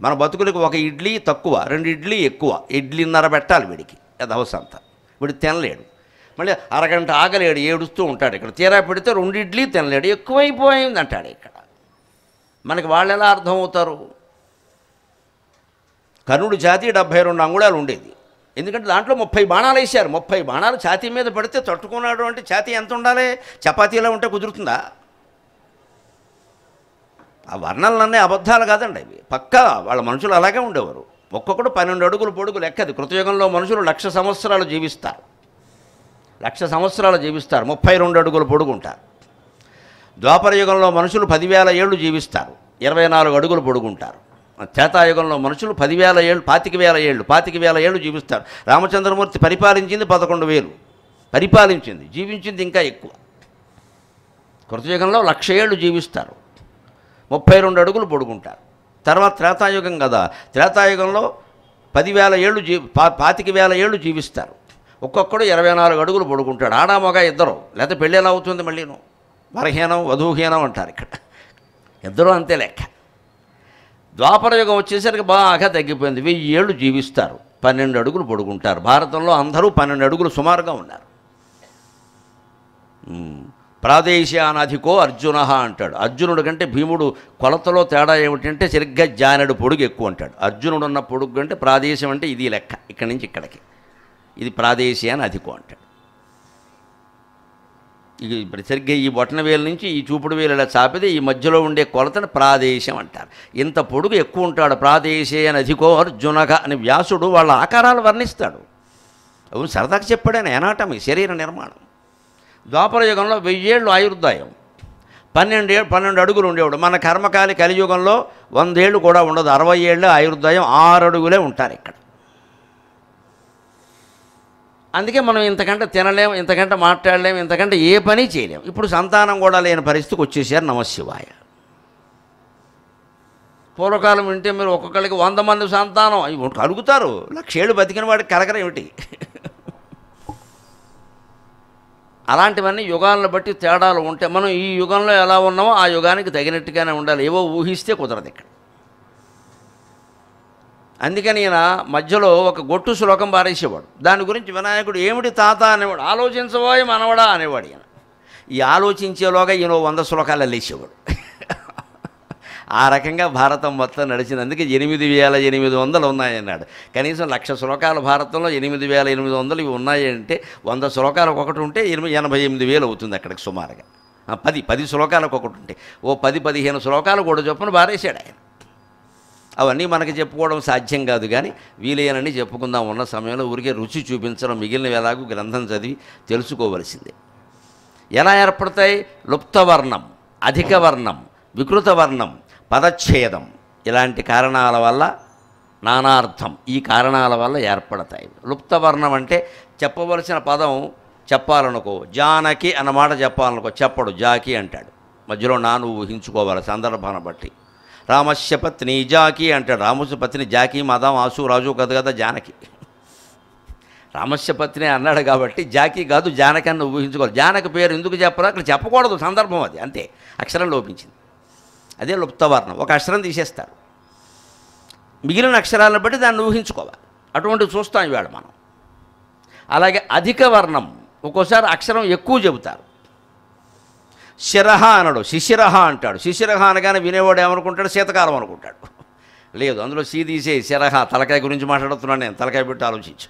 మన బతుకులకు ఒక ఇడ్లీ తక్కువ, 2 ఇడ్లీ ఎక్కువ, ఇడ్లీన్నర పెట్టాలి వీడికి. అదవసంత వీడు తినలేడు. మళ్ళీ అరగంట ఆగలేడు, ఏడుస్తూ ఉంటాడు. ఇక్కడ తీరా పెడితే 2 ఇడ్లీ తినలేడు, ఎక్కువైపోయింది అంటాడు ఇక్కడ. మనకి వాళ్ళు ఎలా అర్థమవుతారు? కర్ణుడి ఛాతీ 72 అంగుళాలు ఉండేది. ఎందుకంటే దాంట్లో 30 బాణాలు వేశారు. 30 బాణాలు ఛాతీ మీద పడితే తట్టుకున్నాడు అంటే ఛాతీ ఎంత ఉండాలి? చపాతీలో ఉంటే కుదురుతుందా? ఆ వర్ణనలన్నీ అబద్ధాలు కాదండి అవి. పక్కా వాళ్ళ మనుషులు అలాగే ఉండేవారు. ఒక్కొక్కడు 12 అడుగులు పొడుగు లెక్కది. కృతయుగంలో మనుషులు 1,00,000 సంవత్సరాలు జీవిస్తారు. 1,00,000 సంవత్సరాలు జీవిస్తారు, 32 అడుగులు పొడుగుంటారు. ద్వాపర యుగంలో మనుషులు 10,000 ఏళ్ళు జీవిస్తారు, 24 అడుగులు పొడుగుంటారు. త్రేతాయుగంలో మనుషులు 10,000 ఏళ్ళు, 25,000 ఏళ్ళు జీవిస్తారు. రామచంద్రమూర్తి పరిపాలించింది 11,000. పరిపాలించింది, జీవించింది ఇంకా ఎక్కువ. కృతయుగంలో 1,00,000 ఏళ్ళు జీవిస్తారు, 32 అడుగులు పొడుగుంటారు. తర్వాత త్రేతాయుగం కదా, త్రేతాయుగంలో 10,000 ఏళ్ళు 25,000 ఏళ్ళు జీవిస్తారు. ఒక్కొక్కడు 24 అడుగులు పొడుగుంటాడు, ఆడా మగ ఇద్దరు. లేకపోతే పెళ్ళి ఎలా అవుతుంది మళ్ళీను? వరహీనం వధూహీనం అంటారు ఇక్కడ, ఇద్దరు అంతే లెక్క. ద్వాపరయుగం వచ్చేసరికి బాగా తగ్గిపోయింది, 1000 ఏళ్ళు జీవిస్తారు, 12 అడుగులు పొడుగుంటారు. భారతంలో అందరూ 12 అడుగులు సుమారుగా ఉన్నారు. ప్రాదేశ్యానధికో అర్జున అంటాడు. అర్జునుడు కంటే భీముడు కొలతలో తేడా ఏమిటంటే సరిగ్గా జానెడు పొడుగు ఎక్కువ అంటాడు. అర్జునుడు ఉన్న పొడుగు అంటే ప్రాదేశం అంటే ఇది లెక్క, ఇక్కడి నుంచి ఇక్కడికి, ఇది ప్రాదేశ్యానధికో అంటాడు. ఇక సరిగ్గా ఈ బొటన వేలు నుంచి ఈ చూపుడు వేలు ఇలా చాపితే ఈ మధ్యలో ఉండే కొలతను ప్రాదేశం అంటారు. ఇంత పొడుగు ఎక్కువ ఉంటాడు. ప్రాదేశేనధికో అర్జునగా అని వ్యాసుడు వాళ్ళ ఆకారాలు వర్ణిస్తాడు. అవును, సరదాగా చెప్పాడని ఎనాటమీ, శరీర నిర్మాణం. ద్వాపరయుగంలో 1000 ఏళ్ళు ఆయుర్దాయం, 12 అడుగులు ఉండేవాడు. మన కర్మకాలి కలియుగంలో 100 ఏళ్ళు కూడా ఉండదు, 60 ఏళ్ళు ఆయుర్దాయం, 6 అడుగులే ఉంటారు ఇక్కడ. అందుకే మనం ఇంతకంటే తినలేం, ఇంతకంటే మాట్లాడలేం, ఇంతకంటే ఏ పని చేయలేం. ఇప్పుడు సంతానం కూడా లేని పరిస్థితికి వచ్చేసారు. నమశివాయ. పూర్వకాలం వింటే మీరు ఒక్కొక్కరికి 100 మంది సంతానం కలుగుతారు, 1,00,000 ఏళ్ళు బతికిన వాడికి కలగరేమిటి? అలాంటివన్నీ యుగాలను బట్టి తేడాలు ఉంటాయి. మనం ఈ యుగంలో ఎలా ఉన్నామో ఆ యుగానికి తగినట్టుగానే ఉండాలి. ఏవో ఊహిస్తే కుదరదు ఇక్కడ. అందుకని ఈయన మధ్యలో ఒక గొట్టు శ్లోకం పారేసేవాడు. దాని గురించి వినాయకుడు ఏమిటి తాత అనేవాడు, ఆలోచించబోయి మనవడా అనేవాడు. ఈయన ఈ ఆలోచించేలోగా ఈయన 100 శ్లోకాలు లేచేవాడు. ఆ రకంగా భారతం మొత్తం నడిచినందుకు 8,800 ఉన్నాయన్నాడు. కనీసం 1,00,000 శ్లోకాల భారతంలో 8,800 ఇవి ఉన్నాయంటే 100 శ్లోకాలకు ఒకటి ఉంటే 88,000 అవుతుంది అక్కడికి సుమారుగా. 10 శ్లోకాలకు ఒకటి ఉంటే ఓ 10-15 శ్లోకాలు కూడా చొప్పున బారేశాడు ఆయన. అవన్నీ మనకి చెప్పుకోవడం సాధ్యం కాదు, కానీ వీలైనని చెప్పుకుందాం. ఉన్న సమయంలో ఊరికే రుచి చూపించడం, మిగిలినవి ఎలాగూ గ్రంథం చదివి తెలుసుకోవలసిందే. ఎలా ఏర్పడతాయి? లుప్తవర్ణం, అధిక వర్ణం, వికృత వర్ణం, పదచ్ఛేదం, ఇలాంటి కారణాల వల్ల, నానార్థం, ఈ కారణాల వల్ల ఏర్పడతాయి. లుప్తవర్ణం అంటే చెప్పవలసిన పదం చెప్పాలనుకో, జానకి అన్నమాట చెప్పాలనుకో, చెప్పడు, జాకి అంటాడు. మధ్యలో నాను ఊహించుకోవాలి సందర్భాన్ని బట్టి. రామస్య పత్ని జాకి అంటాడు. రామస్య పత్ని జాకి, మదం, ఆసు, రాజు కదా జానకి. రామస్య పత్ని అన్నాడు కాబట్టి జాకి కాదు జానకి అని ఊహించుకోవాలి. జానకి పేరు ఎందుకు చెప్పరా? అక్కడ చెప్పకూడదు, సందర్భం అది, అంతే. అక్షరం లోపించింది, అదే లుప్తవర్ణం. ఒక అక్షరం తీసేస్తారు, మిగిలిన అక్షరాలను బట్టి దాన్ని ఊహించుకోవాలి. అటువంటి చూస్తాం ఇవాళ మనం. అలాగే అధిక వర్ణం, ఒక్కోసారి అక్షరం ఎక్కువ చెబుతారు. శిరహ అనడు, శిశిరహ అంటాడు. శిశిరహ అనగానే వినేవాడు ఏమనుకుంటాడు? శీతకాలం అనుకుంటాడు. లేదు, అందులో సి తీసే శిరహ. తలకాయ గురించి మాట్లాడుతున్నాను నేను, తలకాయ పెట్టి ఆలోచించు.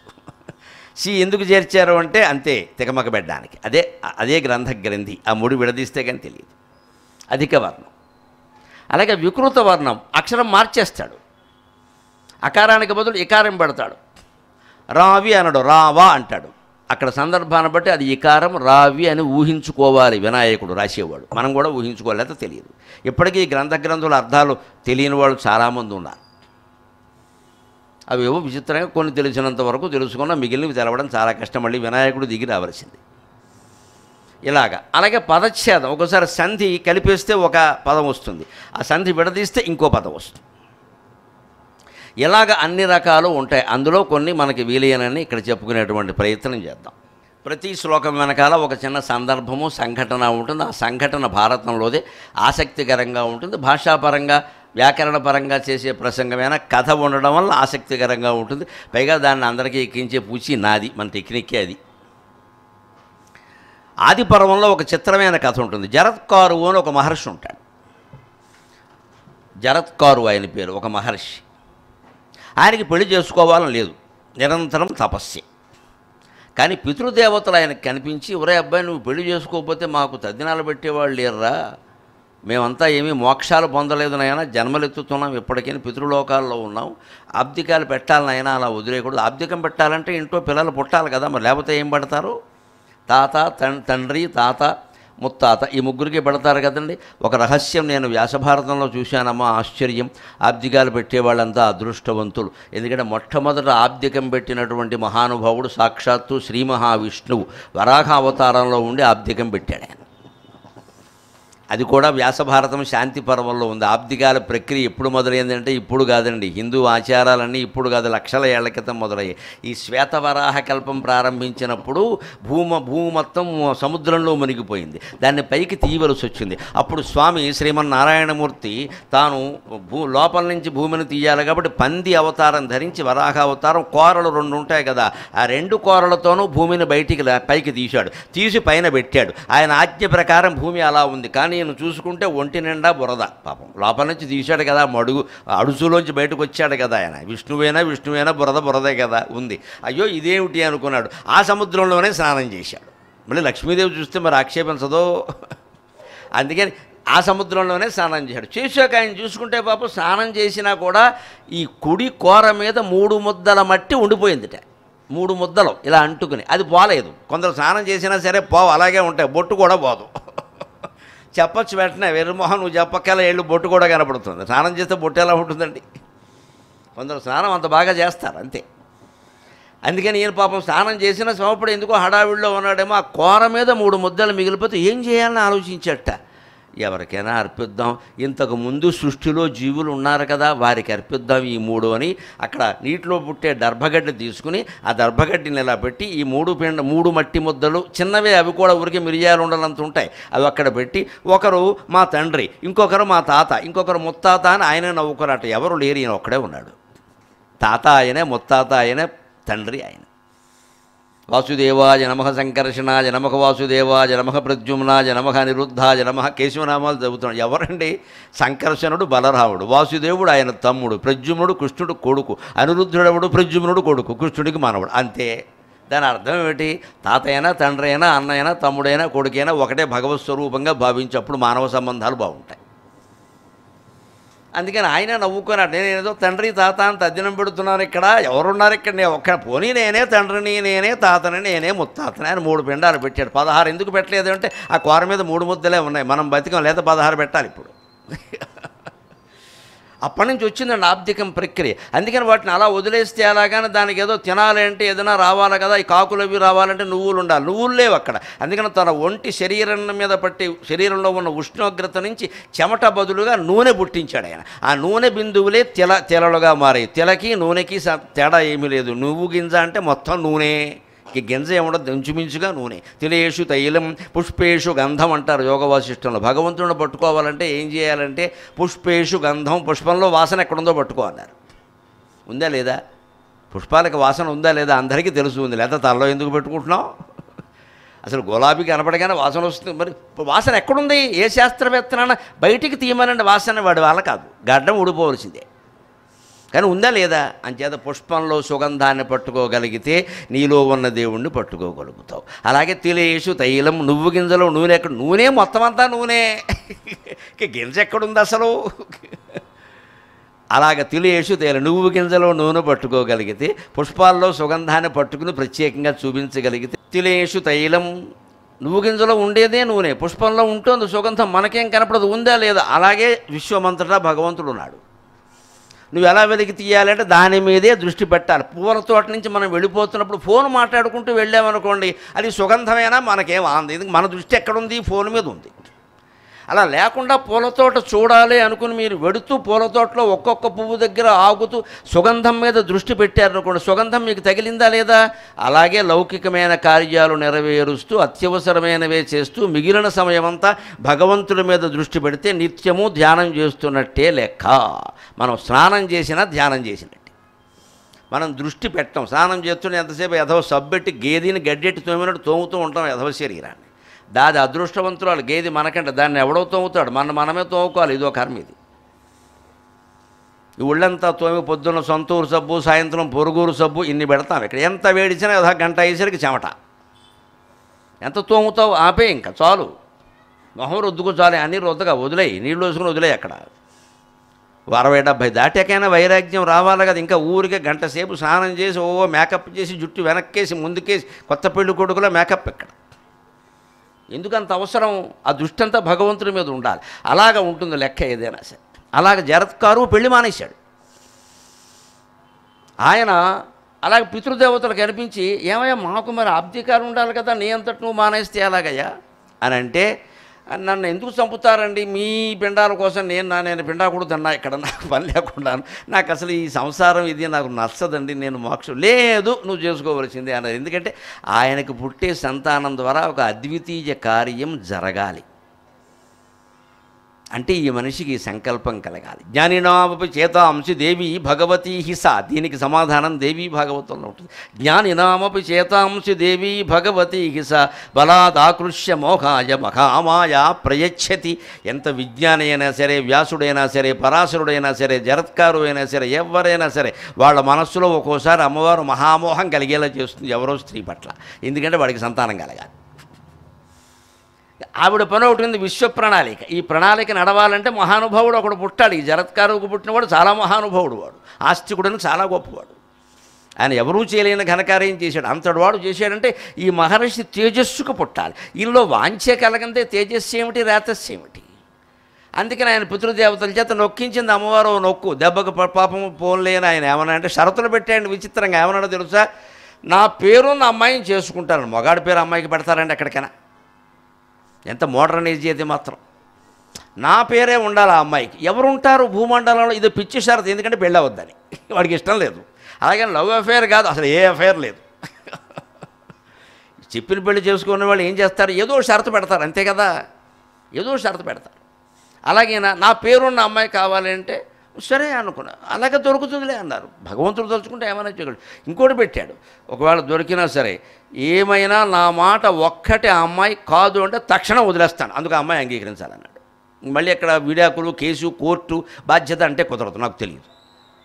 సి ఎందుకు చేర్చారు అంటే అంతే, తికమక పెట్టడానికి. అదే గ్రంథి. ఆ ముడి విడదీస్తే కానీ తెలియదు. అధిక వర్ణం. అలాగే వికృత వర్ణం, అక్షరం మార్చేస్తాడు, అకారానికి బదులు ఇకారం పెడతాడు. రావి అనడు, రావా అంటాడు. అక్కడ సందర్భాన్ని బట్టి అది ఇకారం, రావి అని ఊహించుకోవాలి వినాయకుడు రాసేవాడు. మనం కూడా ఊహించుకోలేదో తెలియదు. ఇప్పటికీ గ్రంథుల అర్థాలు తెలియని వాళ్ళు చాలామంది ఉన్నారు. అవి ఏవో విచిత్రంగా కొన్ని తెలిసినంత వరకు తెలుసుకున్న, మిగిలినవి తెలవడం చాలా కష్టం. మళ్ళీ వినాయకుడు దిగి రావాల్సింది. ఇలాగా. అలాగే పదచ్ఛేదం, ఒకసారి సంధి కలిపేస్తే ఒక పదం వస్తుంది, ఆ సంధి విడదీస్తే ఇంకో పదం వస్తుంది. ఇలాగ అన్ని రకాలు ఉంటాయి. అందులో కొన్ని మనకి వీలైనని ఇక్కడ చెప్పుకునేటువంటి ప్రయత్నం చేద్దాం. ప్రతి శ్లోకం వెనకాల ఒక చిన్న సందర్భము, సంఘటన ఉంటుంది. ఆ సంఘటన భారతంలోదే ఆసక్తికరంగా ఉంటుంది. భాషాపరంగా, వ్యాకరణపరంగా చేసే ప్రసంగమైన కథ ఉండడం వల్ల ఆసక్తికరంగా ఉంటుంది. పైగా దాన్ని అందరికీ ఎక్కించే పూచి నాది, మన టెక్నిక్కే అది. ఆది పర్వంలో ఒక చిత్రమైన కథ ఉంటుంది. జరత్కారు అని ఒక మహర్షి ఉంటాడు. జరత్కారు ఆయన పేరు, ఒక మహర్షి. ఆయనకి పెళ్లి చేసుకోవాలని లేదు, నిరంతరం తపస్సే. కానీ పితృదేవతలు ఆయనకు కనిపించి, ఒరే అబ్బాయి, నువ్వు పెళ్లి చేసుకోకపోతే మాకు తద్దినాలు పెట్టేవాళ్ళు లేరురా, మేమంతా ఏమీ మోక్షాలు పొందలేదు నాయన, జన్మలు ఎత్తుతున్నాం, ఇప్పటికైనా పితృలోకాల్లో ఉన్నాం, ఆబ్దికాలు పెట్టాలి నాయన, అలా వదిలేయకూడదు. ఆబ్దికం పెట్టాలంటే ఇంట్లో పిల్లలు పుట్టాలి కదా, మరి లేకపోతే ఏం పడతారు? తండ్రి తాత ముత్తాత, ఈ ముగ్గురికి పెడతారు కదండి. ఒక రహస్యం నేను వ్యాసభారతంలో చూశానమ్మా, ఆశ్చర్యం. ఆబ్దికాలు పెట్టేవాళ్ళంతా అదృష్టవంతులు. ఎందుకంటే మొట్టమొదట ఆబ్దికం పెట్టినటువంటి మహానుభావుడు సాక్షాత్తు శ్రీ మహావిష్ణువు వరాహ అవతారంలో ఉండి ఆబ్దికం పెట్టాడు ఆయన. అది కూడా వ్యాసభారతం శాంతి పర్వంలో ఉంది. ఆబ్దికాల ప్రక్రియ ఎప్పుడు మొదలైందంటే ఇప్పుడు కాదండి, హిందూ ఆచారాలన్నీ ఇప్పుడు కాదు, లక్షల ఏళ్ల క్రితం మొదలయ్యాయి. ఈ శ్వేతవరాహ కల్పం ప్రారంభించినప్పుడు భూమి మొత్తం సముద్రంలో మునిగిపోయింది, దాన్ని పైకి తీయవలసి వచ్చింది. అప్పుడు స్వామి శ్రీమన్నారాయణమూర్తి తాను లోపల నుంచి భూమిని తీయాలి కాబట్టి పంది అవతారం ధరించి వరాహ అవతారం, కోరలు 2 ఉంటాయి కదా, ఆ 2 కోరలతోనూ భూమిని పైకి తీశాడు, తీసి పైన పెట్టాడు. ఆయన ఆజ్ఞ ప్రకారం భూమి అలా ఉంది. కానీ నేను చూసుకుంటే ఒంటి నిండా బురద, పాపం లోపల నుంచి తీశాడు కదా, అడుసులోంచి బయటకు వచ్చాడు కదా ఆయన. విష్ణువేనా బురదే కదా ఉంది. అయ్యో ఇదేమిటి అనుకున్నాడు. ఆ సముద్రంలోనే స్నానం చేశాడు. మళ్ళీ లక్ష్మీదేవి చూస్తే మరి ఆక్షేపించదో, అందుకని ఆ సముద్రంలోనే స్నానం చేశాడు. చేశాక ఆయన చూసుకుంటే పాపం స్నానం చేసినా కూడా ఈ కుడి కూర మీద 3 ముద్దల మట్టి ఉండిపోయిందిట. 3 ముద్దలు ఇలా అంటుకుని, అది పోలేదు. కొందరు స్నానం చేసినా సరే పోవు, అలాగే ఉంటాయి, బొట్టు కూడా పోదు. చెప్పచ్చు వెంటనే, వెర్రమోహన్ నువ్వు చెప్పక్కల ఏళ్ళు బొట్టు కూడా కనపడుతుంది. స్నానం చేస్తే బొట్టు ఎలా ఉంటుందండి? కొందరు స్నానం అంత బాగా చేస్తారు అంతే. అందుకని ఈయన పాపం స్నానం చేసిన సమప్పుడు ఎందుకో హడావిడిలో ఉన్నాడేమో, ఆ కూర మీద 3 ముద్దలు మిగిలిపోతే ఏం చేయాలని ఆలోచించట. ఎవరికైనా అర్పిద్దాం, ఇంతకు ముందు సృష్టిలో జీవులు ఉన్నారు కదా, వారికి అర్పిద్దాం ఈ 3 అని అక్కడ నీటిలో పుట్టే దర్భగడ్డి తీసుకుని ఆ దర్భగడ్డిని ఇలా పెట్టి ఈ 3 మట్టి ముద్దలు చిన్నవే, అవి కూడా ఊరికి మిరియాలు ఉండాలంత ఉంటాయి, అవి అక్కడ పెట్టి ఒకరు మా తండ్రి, ఇంకొకరు మా తాత, ఇంకొకరు ముత్తాత అని ఆయనే నవ్వుకున్నట్టు. ఎవరు లేరు, ఈయన ఒక్కడే ఉన్నాడు. తాత ఆయనే, ముత్తాత ఆయనే, తండ్రి ఆయన. వాసుదేవాయ నమః, సంకర్షణాయ నమః, వాసుదేవాయ నమః, ప్రద్యుమ్నాయ నమః, అనిరుద్ధాయ నమః, కేశవనామాలు చదువుతున్నాడు. ఎవరండి? సంకర్షణుడు బలరాముడు, వాసుదేవుడు ఆయన తమ్ముడు, ప్రద్యుమ్నుడు కృష్ణుడు కొడుకు, అనిరుద్ధుడవుడు ప్రద్యుమ్నుడు కొడుకు, కృష్ణుడికి మనవడు, అంతే. దాని అర్థం ఏమిటి? తాత అయినా, తండ్రి అయినా, అన్న అయినా, తమ్ముడైనా, కొడుకైనా ఒకటే భగవత్ స్వరూపంగా భావించి అప్పుడు మానవ సంబంధాలు బాగుంటాయి. అందుకని ఆయన నవ్వుకున్నాడు. నేనేదో తండ్రి తాత అని తద్దినం పెడుతున్నాను, ఇక్కడ ఎవరున్నారు? ఇక్కడ నేను ఒక్క పోనీ నేనే తండ్రిని, నేనే తాతని, నేనే ముత్తాతని అని 3 పిండాలు పెట్టాడు. 16 ఎందుకు పెట్టలేదు అంటే ఆ కూర మీద 3 ముద్దలే ఉన్నాయి, మనం బతికం, లేదా 16 పెట్టాలి ఇప్పుడు. అప్పటి నుంచి వచ్చిందండి ఆబ్దికం ప్రక్రియ. అందుకని వాటిని అలా వదిలేస్తే అలాగానే దానికి ఏదో తినాలి అంటే ఏదైనా రావాలి కదా, ఈ కాకులు అవి రావాలంటే నువ్వులు ఉండాలి, నువ్వులు లేవు అక్కడ. అందుకని తన ఒంటి శరీరం మీద పట్టి శరీరంలో ఉన్న ఉష్ణోగ్రత నుంచి చెమట బదులుగా నూనె పుట్టించాడు ఆయన. ఆ నూనె బిందువులే తెలలుగా మారాయి. తెలకి నూనెకి తేడా ఏమీ లేదు. నువ్వు గింజ అంటే మొత్తం నూనె, గింజ ఏముండదు, ఇంచుమించుగా నూనె. తిలేషు తైలం పుష్పేషు గంధం అంటారు యోగ వాసిష్టంలో. భగవంతుడిని పట్టుకోవాలంటే ఏం చేయాలంటే పుష్పేషు గంధం, పుష్పంలో వాసన ఎక్కడుందో పట్టుకోవాలన్నారు. ఉందా లేదా? పుష్పాలకు వాసన ఉందా లేదా అందరికీ తెలుసు ఉంది, లేదా తలలో ఎందుకు పెట్టుకుంటున్నాం? అసలు గులాబీ కనపడగానే వాసన వస్తుంది. మరి వాసన ఎక్కడుంది? ఏ శాస్త్రవేత్తనైనా బయటికి తీయమనండి వాసన, వాడి వాళ్ళ కాదు, గడ్డం ఊడిపోవలసిందే. కానీ ఉందా లేదా? అంచేత పుష్పంలో సుగంధాన్ని పట్టుకోగలిగితే నీలో ఉన్న దేవుణ్ణి పట్టుకోగలుగుతావు. అలాగే తిలేషు తైలం, నువ్వు గింజలో నూనె ఎక్కడ? నూనె మొత్తం అంతా నూనె, గింజ ఎక్కడుంది అసలు? అలాగ తిలేషు తైలం, నువ్వు గింజలో నూనె పట్టుకోగలిగితే, పుష్పాల్లో సుగంధాన్ని పట్టుకుని ప్రత్యేకంగా చూపించగలిగితే, తిలేషు తైలం, నువ్వు గింజలో ఉండేదే నూనె, పుష్పంలో ఉంటుంది సుగంధం, మనకేం కనపడదు, ఉందా లేదా? అలాగే విశ్వమంతటా భగవంతుడు ఉన్నాడు. నువ్వు ఎలా వెలికి తీయాలంటే దాని మీదే దృష్టి పెట్టాలి. పూల తోట నుంచి మనం వెళ్ళిపోతున్నప్పుడు ఫోన్ మాట్లాడుకుంటూ వెళ్ళామనుకోండి, అది సుగంధమైనా మనకేం ఆంది, మన దృష్టి ఎక్కడుంది? ఫోన్ మీద ఉంది. అలా లేకుండా పూలతోట చూడాలి అనుకుని మీరు వెడుతూ పూలతోటలో ఒక్కొక్క పువ్వు దగ్గర ఆగుతూ సుగంధం మీద దృష్టి పెట్టారనుకోండి, సుగంధం మీకు తగిలిందా లేదా? అలాగే లౌకికమైన కార్యాలు నెరవేరుస్తూ అత్యవసరమైనవే చేస్తూ మిగిలిన సమయమంతా భగవంతుడి మీద దృష్టి పెడితే నిత్యము ధ్యానం చేస్తున్నట్టే లెక్క. మనం స్నానం చేసినా ధ్యానం చేసినట్టే. మనం దృష్టి పెట్టం. స్నానం చేస్తుంటే ఎంతసేపు ఎదవ సబ్బెట్టి గేదెని గడ్డెట్టి తోమినట్టు తోముతూ ఉంటాం ఎదవ శరీరాన్ని. దాది అదృష్టవంతురాలు గేది మనకంటే, దాన్ని ఎవడో తోముతాడు, మనమే తోముకోవాలి. ఇదో కర్మ ఇది. ఈ ఒళ్ళంతా తోమి పొద్దున్న సొంతూరు సబ్బు, సాయంత్రం పొరుగురు సబ్బు, ఇన్ని పెడతాం. ఇక్కడ ఎంత వేడిచ్చినా ఏదో గంట అయ్యేసరికి చెమట. ఎంత తోముతావు? ఆపే, ఇంకా చాలు, మొహం రుద్దుకు చాలు, అన్నీ రుద్దగా వదిలేయి, నీళ్ళు వేసుకుని వదిలేయి. అక్కడ 60-70 దాటాకైనా వైరాగ్యం రావాలి కదా. ఇంకా ఊరికే గంట సేపు స్నానం చేసి మేకప్ చేసి జుట్టు వెనక్కేసి ముందుకేసి కొత్త పెళ్లి కొడుకులో మేకప్ ఎక్కడ? ఎందుకంత అవసరం? ఆ దృష్టి అంతా భగవంతుడి మీద ఉండాలి. అలాగ ఉంటుంది లెక్క ఏదైనా సరే. అలాగ జరత్కారు పెళ్లి మానేశాడు. ఆయన అలాగే పితృదేవతలకు కనిపించి, ఏమయ్యా మాకు మరి ఆబ్దికారం ఉండాలి కదా, నీ అంతటి నువ్వు మానేస్తే ఎలాగయ్యా అని అంటే, నన్ను ఎందుకు చంపుతారండి మీ పిండాల కోసం, నేను పిండా కూడా తిన్నా ఇక్కడ, నాకు పని లేకుండా, నాకు అసలు ఈ సంసారం ఇది నాకు నచ్చదండి, నేను మోక్షం లేదు, నువ్వు చేసుకోవలసిందే అన్నది. ఎందుకంటే ఆయనకు పుట్టే సంతానం ద్వారా ఒక అద్వితీయ కార్యం జరగాలి. అంటే ఈ మనిషికి సంకల్పం కలగాలి. జ్ఞానినామపి చేతాంసి దేవి భగవతీ హిస. దీనికి సమాధానం దేవీ భాగవతంలో ఉంటుంది. జ్ఞానినామపి చేతాంసి దేవీ భగవతీ హిస బలాదాకృష్య మోహాయ మహామాయ ప్రయచ్చతి. ఎంత విజ్ఞాని అయినా సరే, వ్యాసుడైనా సరే, పరాశరుడైనా సరే, జరత్కారు అయినా సరే, ఎవరైనా సరే, వాళ్ళ మనస్సులో ఒక్కోసారి అమ్మవారు మహామోహం కలిగేలా చేస్తుంది ఎవరో స్త్రీ పట్ల. ఎందుకంటే వాడికి సంతానం కలగాలి. ఆవిడ పని ఒకటి ఉంది, విశ్వ ప్రణాళిక. ఈ ప్రణాళిక నడవాలంటే మహానుభావుడు ఒకడు పుట్టాడు. ఈ జరత్కారుకు పుట్టినవాడు చాలా మహానుభావుడు, వాడు ఆస్తికుడని చాలా గొప్పవాడు. ఆయన ఎవరూ చేయలేని ఘనకార్యం చేశాడు. అంతటి వాడు చేశాడంటే ఈ మహర్షి తేజస్సుకు పుట్టాలి. ఈలో వాంఛే కలగంతే తేజస్సు ఏమిటి, రేతస్సు ఏమిటి? అందుకని ఆయన పితృదేవతల చేత నొక్కించింది అమ్మవారు. నొక్కు దెబ్బకు పాపం పోలేని ఆయన ఏమన్నా అంటే షరతులు పెట్టాడు. విచిత్రంగా ఏమన్నాడో తెలుసా? నా పేరున్న అమ్మాయిని చేసుకుంటాను. మగాడి పేరు అమ్మాయికి పెడతారండి ఎక్కడికైనా? ఎంత మోడర్నైజ్ అయితే మాత్రం. నా పేరే ఉండాలి ఆ అమ్మాయికి. ఎవరుంటారు భూమండలంలో? ఇది పిచ్చి షరతు. ఎందుకంటే పెళ్ళి అవద్దని వాడికి ఇష్టం లేదు. అలాగే లవ్ అఫేర్ కాదు, అసలు ఏ అఫేర్ లేదు. చెప్పిన పెళ్లి చేసుకునే వాళ్ళు ఏం చేస్తారు? ఏదో షరతు పెడతారు, అంతే కదా, ఏదో షరతు పెడతారు. అలాగే నా పేరున్న అమ్మాయి కావాలి అంటే సరే అనుకున్నా, అలాగే దొరుకుతుందిలే అన్నారు. భగవంతుడు తలుచుకుంటే ఏమైనా చేయగలడు. ఇంకోటి పెట్టాడు, ఒకవేళ దొరికినా సరే ఏమైనా నా మాట ఒక్కటే ఆ అమ్మాయి కాదు అంటే తక్షణం వదిలేస్తాను, అందుకు ఆ అమ్మాయి అంగీకరించాలన్నాడు. మళ్ళీ అక్కడ విడాకులు, కేసు, కోర్టు బాధ్యత అంటే కుదరదు, నాకు తెలియదు,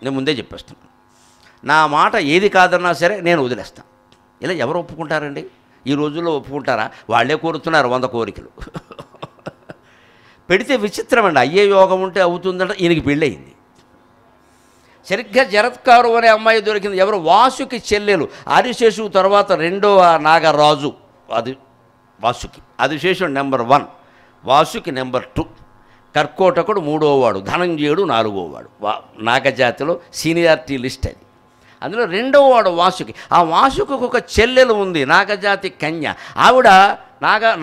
నేను ముందే చెప్పేస్తున్నాను. నా మాట ఏది కాదన్నా సరే నేను వదిలేస్తాను. ఇలా ఎవరు ఒప్పుకుంటారండి? ఈ రోజుల్లో ఒప్పుకుంటారా? వాళ్ళే కోరుతున్నారు 100 కోరికలు. పెడితే విచిత్రం అండి. అయ్యే యోగం ఉంటే అవుతుందంటే ఈయనకి పెళ్ళయింది. సరిగ్గా జరత్కారు అనే అమ్మాయి దొరికింది. ఎవరు? వాసుకి చెల్లెలు. ఆదిశేషు తర్వాత రెండవ నాగరాజు అది వాసుకి. ఆదిశేషుడు నెంబర్ 1, వాసుకి నెంబర్ 2, కర్కోటకుడు 3వ వాడు, ధనంజయుడు 4వ వాడు. నాగజాతిలో సీనియారిటీ లిస్ట్ అది. అందులో 2వ వాడు వాసుకి. ఆ వాసుకి ఒక చెల్లెలు ఉంది, నాగజాతి కన్య. ఆవిడ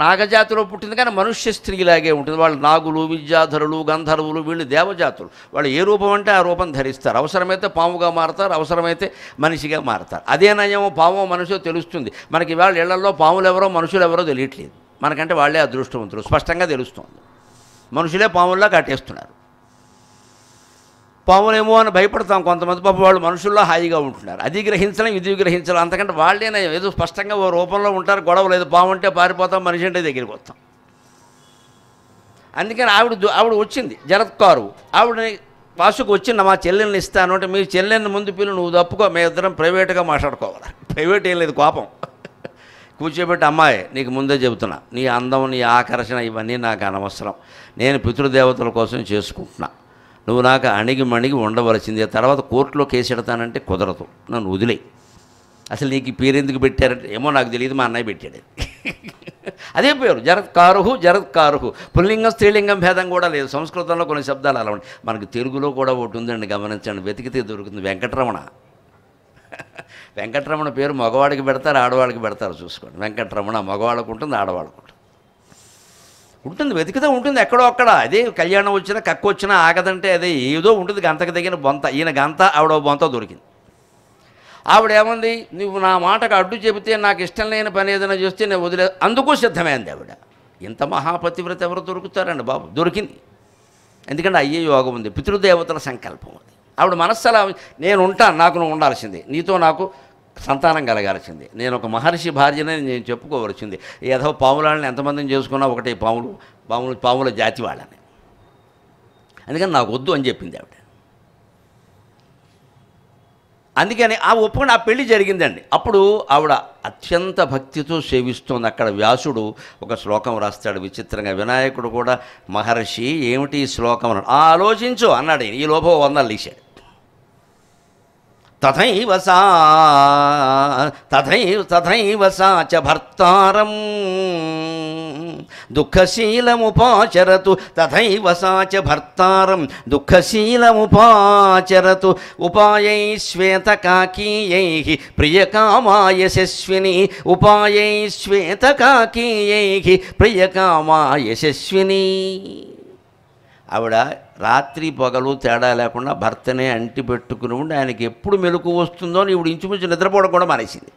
నాగజాతిలో పుట్టింది, కానీ మనుష్య స్త్రీలాగే ఉంటుంది. వాళ్ళు నాగులు, విద్యాధరులు, గంధర్వులు, వీళ్ళు దేవజాతులు. వాళ్ళు ఏ రూపం అంటే ఆ రూపం ధరిస్తారు. అవసరమైతే పాముగా మారతారు, అవసరమైతే మనిషిగా మారతారు. అదే నయమో పామో మనిషో తెలుస్తుంది. మనకి వాళ్ళ ఇళ్లలో పాములు ఎవరో మనుషులు ఎవరో తెలియట్లేదు. మనకంటే వాళ్ళే అదృష్టవంతులు, స్పష్టంగా తెలుస్తుంది. మనుషులే పాముల్లా కట్టేస్తున్నారు. పాములేమో అని భయపడతాం కొంతమంది, పాప వాళ్ళు మనుషుల్లో హాయిగా ఉంటున్నారు. అది గ్రహించడం, ఇది గ్రహించడం, అంతకంటే వాళ్ళేనా ఏదో స్పష్టంగా ఓ రూపంలో ఉంటారు. గొడవ లేదు. పాము అంటే పారిపోతాం, మనిషి అంటే దగ్గరికి వస్తాం. అందుకని ఆవిడ వచ్చింది జరత్కారు. ఆవిడని వాసుకు వచ్చింది, మా చెల్లెల్ని ఇస్తాను అంటే, మీ చెల్లెల్ని ముందు పిల్లు, నువ్వు తప్పుకో, మేము ఇద్దరం ప్రైవేట్గా మాట్లాడుకోవాలి. ప్రైవేట్ ఏం లేదు, కోపం. కూర్చోబెట్టి, అమ్మాయి నీకు ముందే చెబుతున్నా, నీ అందం, నీ ఆకర్షణ ఇవన్నీ నాకు అనవసరం. నేను పితృదేవతల కోసం చేసుకుంటున్నా. నువ్వు నాకు అణిగి ఉండవలసిందే. తర్వాత కోర్టులో కేసు ఎడతానంటే కుదరదు, నన్ను వదిలే. అసలు నీకు ఈ పేరు ఎందుకు పెట్టారంటే, ఏమో నాకు తెలియదు, మా అన్నయ్య పెట్టాడు. అదే పేరు జరత్కారుహు. పుల్లింగం స్త్రీలింగం భేదం కూడా లేదు. సంస్కృతంలో కొన్ని శబ్దాలు అలా ఉంటాయి. మనకు తెలుగులో కూడా ఒకటి ఉందండి, గమనించండి, వెతికితే దొరుకుతుంది. వెంకటరమణ. వెంకటరమణ పేరు మగవాడికి పెడతారు, ఆడవాళ్ళకి పెడతారు, చూసుకోండి. వెంకటరమణ మగవాళ్ళకు ఉంటుంది, ఆడవాళ్ళకు ఉంటుంది. వెతికితే ఉంటుంది ఎక్కడో అక్కడ. అదే కళ్యాణం వచ్చినా కక్క వచ్చినా ఆగదంటే అదే ఏదో ఉంటుంది. గంతకు తగిన బొంత. ఈయన గంత, ఆవిడ బొంత దొరికింది. ఆవిడ ఏమంది, నువ్వు నా మాటకు అడ్డు చెబితే, నాకు ఇష్టం లేని పని ఏదైనా చేస్తే నేను వదిలే, అందుకు సిద్ధమైంది ఆవిడ. ఇంత మహాపతివ్రత ఎవరు దొరుకుతారండి బాబు? దొరికింది. ఎందుకంటే అయ్యే యోగం ఉంది, పితృదేవతల సంకల్పం ఉంది. ఆవిడ మనస్సు అలా, నేను ఉంటాను, నాకు నువ్వు ఉండాల్సిందే, నీతో నాకు సంతానం కలగాల్సిందే, నేను ఒక మహర్షి భార్యనే నేను చెప్పుకోవలసింది. ఏదో పాములని ఎంతమందిని చేసుకున్నా ఒకటే, పాముల జాతి వాళ్ళని. అందుకని నాకు వద్దు అని చెప్పింది ఆవిడ. అందుకని ఆ ఒప్పుకొని ఆ పెళ్లి జరిగిందండి. అప్పుడు ఆవిడ అత్యంత భక్తితో సేవిస్తోంది. అక్కడ వ్యాసుడు ఒక శ్లోకం రాస్తాడు విచిత్రంగా. వినాయకుడు కూడా మహర్షి ఏమిటి ఈ శ్లోకం అన్నాడు. ఆలోచించు అన్నాడు. ఈ లోపల 100 లీశాడు. తథైవ సా చ భర్తారం దుఃఖశీలముపాచరతు తథైవ సా చ భర్తారం దుఃఖశీలముపాచరతు ఉపాయై శ్వేతకాకీయై ప్రియకామా యశస్విని ఉపాయై శ్వేతకాకీయై ప్రియకామా యశస్విని. ఆవిడ రాత్రి పగలు తేడా లేకుండా భర్తనే అంటి పెట్టుకుని ఉండి ఆయనకి ఎప్పుడు మెలకు వస్తుందో అని ఇప్పుడు ఇంచుమించు నిద్రపోవడం కూడా మానేసింది,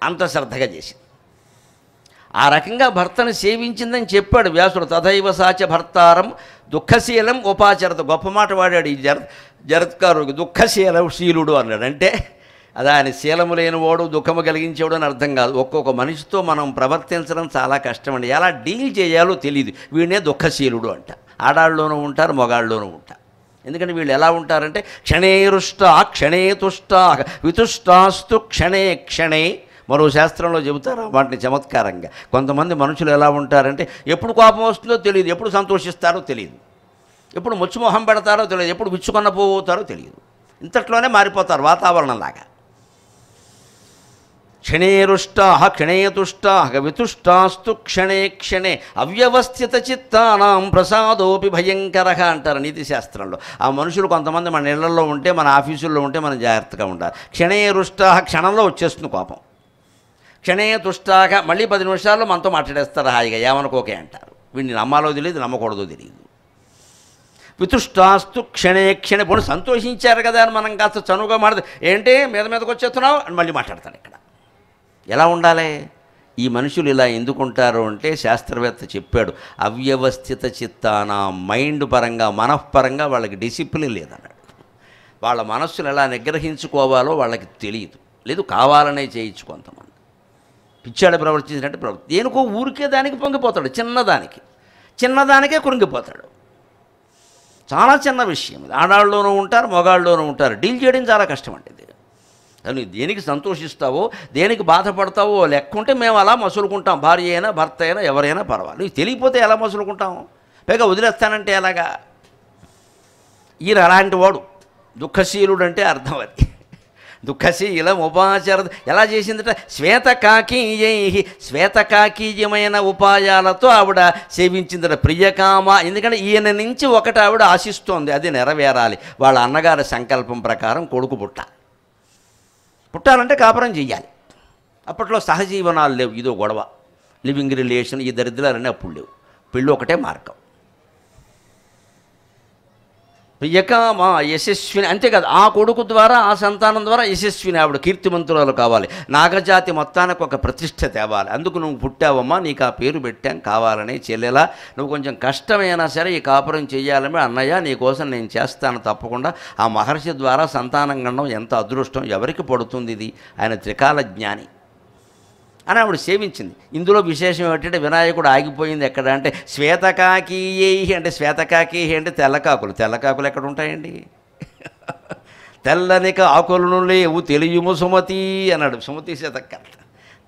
అంత శ్రద్ధగా చేసింది. ఆ రకంగా భర్తను సేవించిందని చెప్పాడు వ్యాసుడు. తథైవ సాచ భర్తారం దుఃఖశీలం ఉపాచరత. గొప్ప మాట వాడాడు ఈ జరత్కారుడికి. దుఃఖశీలుడు అన్నాడు. అంటే అది ఆయన శీలము లేనివాడు, దుఃఖము కలిగించేవాడు అని అర్థం కాదు. ఒక్కొక్క మనిషితో మనం ప్రవర్తించడం చాలా కష్టం అండి. ఎలా డీల్ చేయాలో తెలియదు. వీడినే దుఃఖశీలుడు అంట. ఆడాళ్ళలోనూ ఉంటారు, మగాళ్ళలోనూ ఉంటారు. ఎందుకంటే వీళ్ళు ఎలా ఉంటారంటే క్షణేరుష్టా క్షణే తుష్టా వితుష్టాస్తు క్షణే క్షణే. మరో శాస్త్రంలో చెబుతారు వాటిని చమత్కారంగా. కొంతమంది మనుషులు ఎలా ఉంటారంటే ఎప్పుడు కోపం వస్తుందో తెలియదు, ఎప్పుడు సంతోషిస్తారో తెలియదు, ఎప్పుడు ముచ్చుమొహం పెడతారో తెలియదు, ఎప్పుడు విచ్చుకొన్న పోతారో తెలియదు. ఇంతట్లోనే మారిపోతారు వాతావరణంలాగా. క్షణేరుష్టా క్షణేతుష్టా వితుష్టాస్తు క్షణే క్షణే అవ్యవస్థిత చిత్తానాం ప్రసాదోపి భయంకర అంటారు నీతిశాస్త్రంలో. ఆ మనుషులు కొంతమంది మన ఇళ్లలో ఉంటే, మన ఆఫీసుల్లో ఉంటే మనం జాగ్రత్తగా ఉండాలి. క్షణేరుష్టా క్షణంలో వచ్చేస్తుంది కోపం. క్షణేతుష్టాగా మళ్ళీ 10 నిమిషాల్లో మనతో మాట్లాడేస్తారు హాయిగా, ఏమనుకోకే అంటారు. వీడిని నమ్మాలో తెలియదు, నమ్మకూడదో తెలియదు. వితుష్టాస్తు క్షణే క్షణే. పోనీ సంతోషించారు కదా అని మనం కాస్త చనువుగా మాట్లాడు, ఏంటి మీదకి వచ్చేస్తున్నావు అని మళ్ళీ మాట్లాడతాను. ఇక్కడ ఎలా ఉండాలి? ఈ మనుషులు ఇలా ఎందుకుంటారు అంటే శాస్త్రవేత్త చెప్పాడు, అవ్యవస్థిత చిత్తాన. మైండ్ పరంగా, మనఃపరంగా వాళ్ళకి డిసిప్లిన్ లేదన్నాడు. వాళ్ళ మనస్సును ఎలా నిగ్రహించుకోవాలో వాళ్ళకి తెలియదు, లేదు కావాలనే చేయొచ్చు. కొంతమంది పిచ్చాడు ప్రవర్తించినట్టు దేనికో ఊరికే దానికి పొంగిపోతాడు, చిన్నదానికే కృంగిపోతాడు. చాలా చిన్న విషయం. ఆడాళ్ళలోనూ ఉంటారు, మగాళ్ళలోనూ ఉంటారు. డీల్ చేయడం చాలా కష్టం అండి. ఇది నువ్వు దేనికి సంతోషిస్తావో, దేనికి బాధపడతావో లెక్క ఉంటే మేము అలా మసులుకుంటాం. భార్య అయినా, భర్త అయినా, ఎవరైనా పర్వాలేదు. నీకు తెలియకపోతే ఎలా మసులుకుంటాం? పైగా వదిలేస్తానంటే ఎలాగా? ఈయన అలాంటి వాడు దుఃఖశీలుడు అంటే అర్థం అది. దుఃఖశీలం ఉపాచార ఎలా చేసిందట? శ్వేతకాకీయమైన ఉపాయాలతో ఆవిడ సేవించిందట ప్రియకామ. ఎందుకంటే ఈయన నుంచి ఒకటి ఆవిడ ఆశిస్తోంది, అది నెరవేరాలి. వాళ్ళ అన్నగారి సంకల్పం ప్రకారం కొడుకు పుట్టాలంటే కాపురం చెయ్యాలి. అప్పట్లో సహజీవనాలు లేవు, ఇదో గొడవ, లివింగ్ రిలేషన్, ఈ దరిద్రాలన్నీ అప్పుడు లేవు. పెళ్ళి ఒకటే మార్గం. ప్రియకామ యశస్విని. అంతేకాదు, ఆ కొడుకు ద్వారా, ఆ సంతానం ద్వారా యశస్విని, ఆవిడ కీర్తిమంతురాలు కావాలి. నాగజాతి మొత్తానికి ఒక ప్రతిష్ట తేవాలి. అందుకు నువ్వు పుట్టావమ్మా, నీకు ఆ పేరు పెట్టాం కావాలని. చెల్లెలా నువ్వు కొంచెం కష్టమైనా సరే ఈ కాపురం చెయ్యాలని, అన్నయ్య నీకోసం నేను చేస్తాను తప్పకుండా. ఆ మహర్షి ద్వారా సంతానం కనడం ఎంత అదృష్టం, ఎవరికి పడుతుంది ఇది? ఆయన త్రికాల జ్ఞాని అని ఆవిడ సేవించింది. ఇందులో విశేషం ఏమిటంటే వినాయకుడు ఆగిపోయింది ఎక్కడ అంటే శ్వేతకాకీయై అంటే శ్వేతకాకీ అంటే తెల్లకాకులు. తెల్లకాకులు ఎక్కడ ఉంటాయండి? తెల్లని కాకులను లేవు తెలియము సుమతి అన్నాడు సుమతి శతకర్త.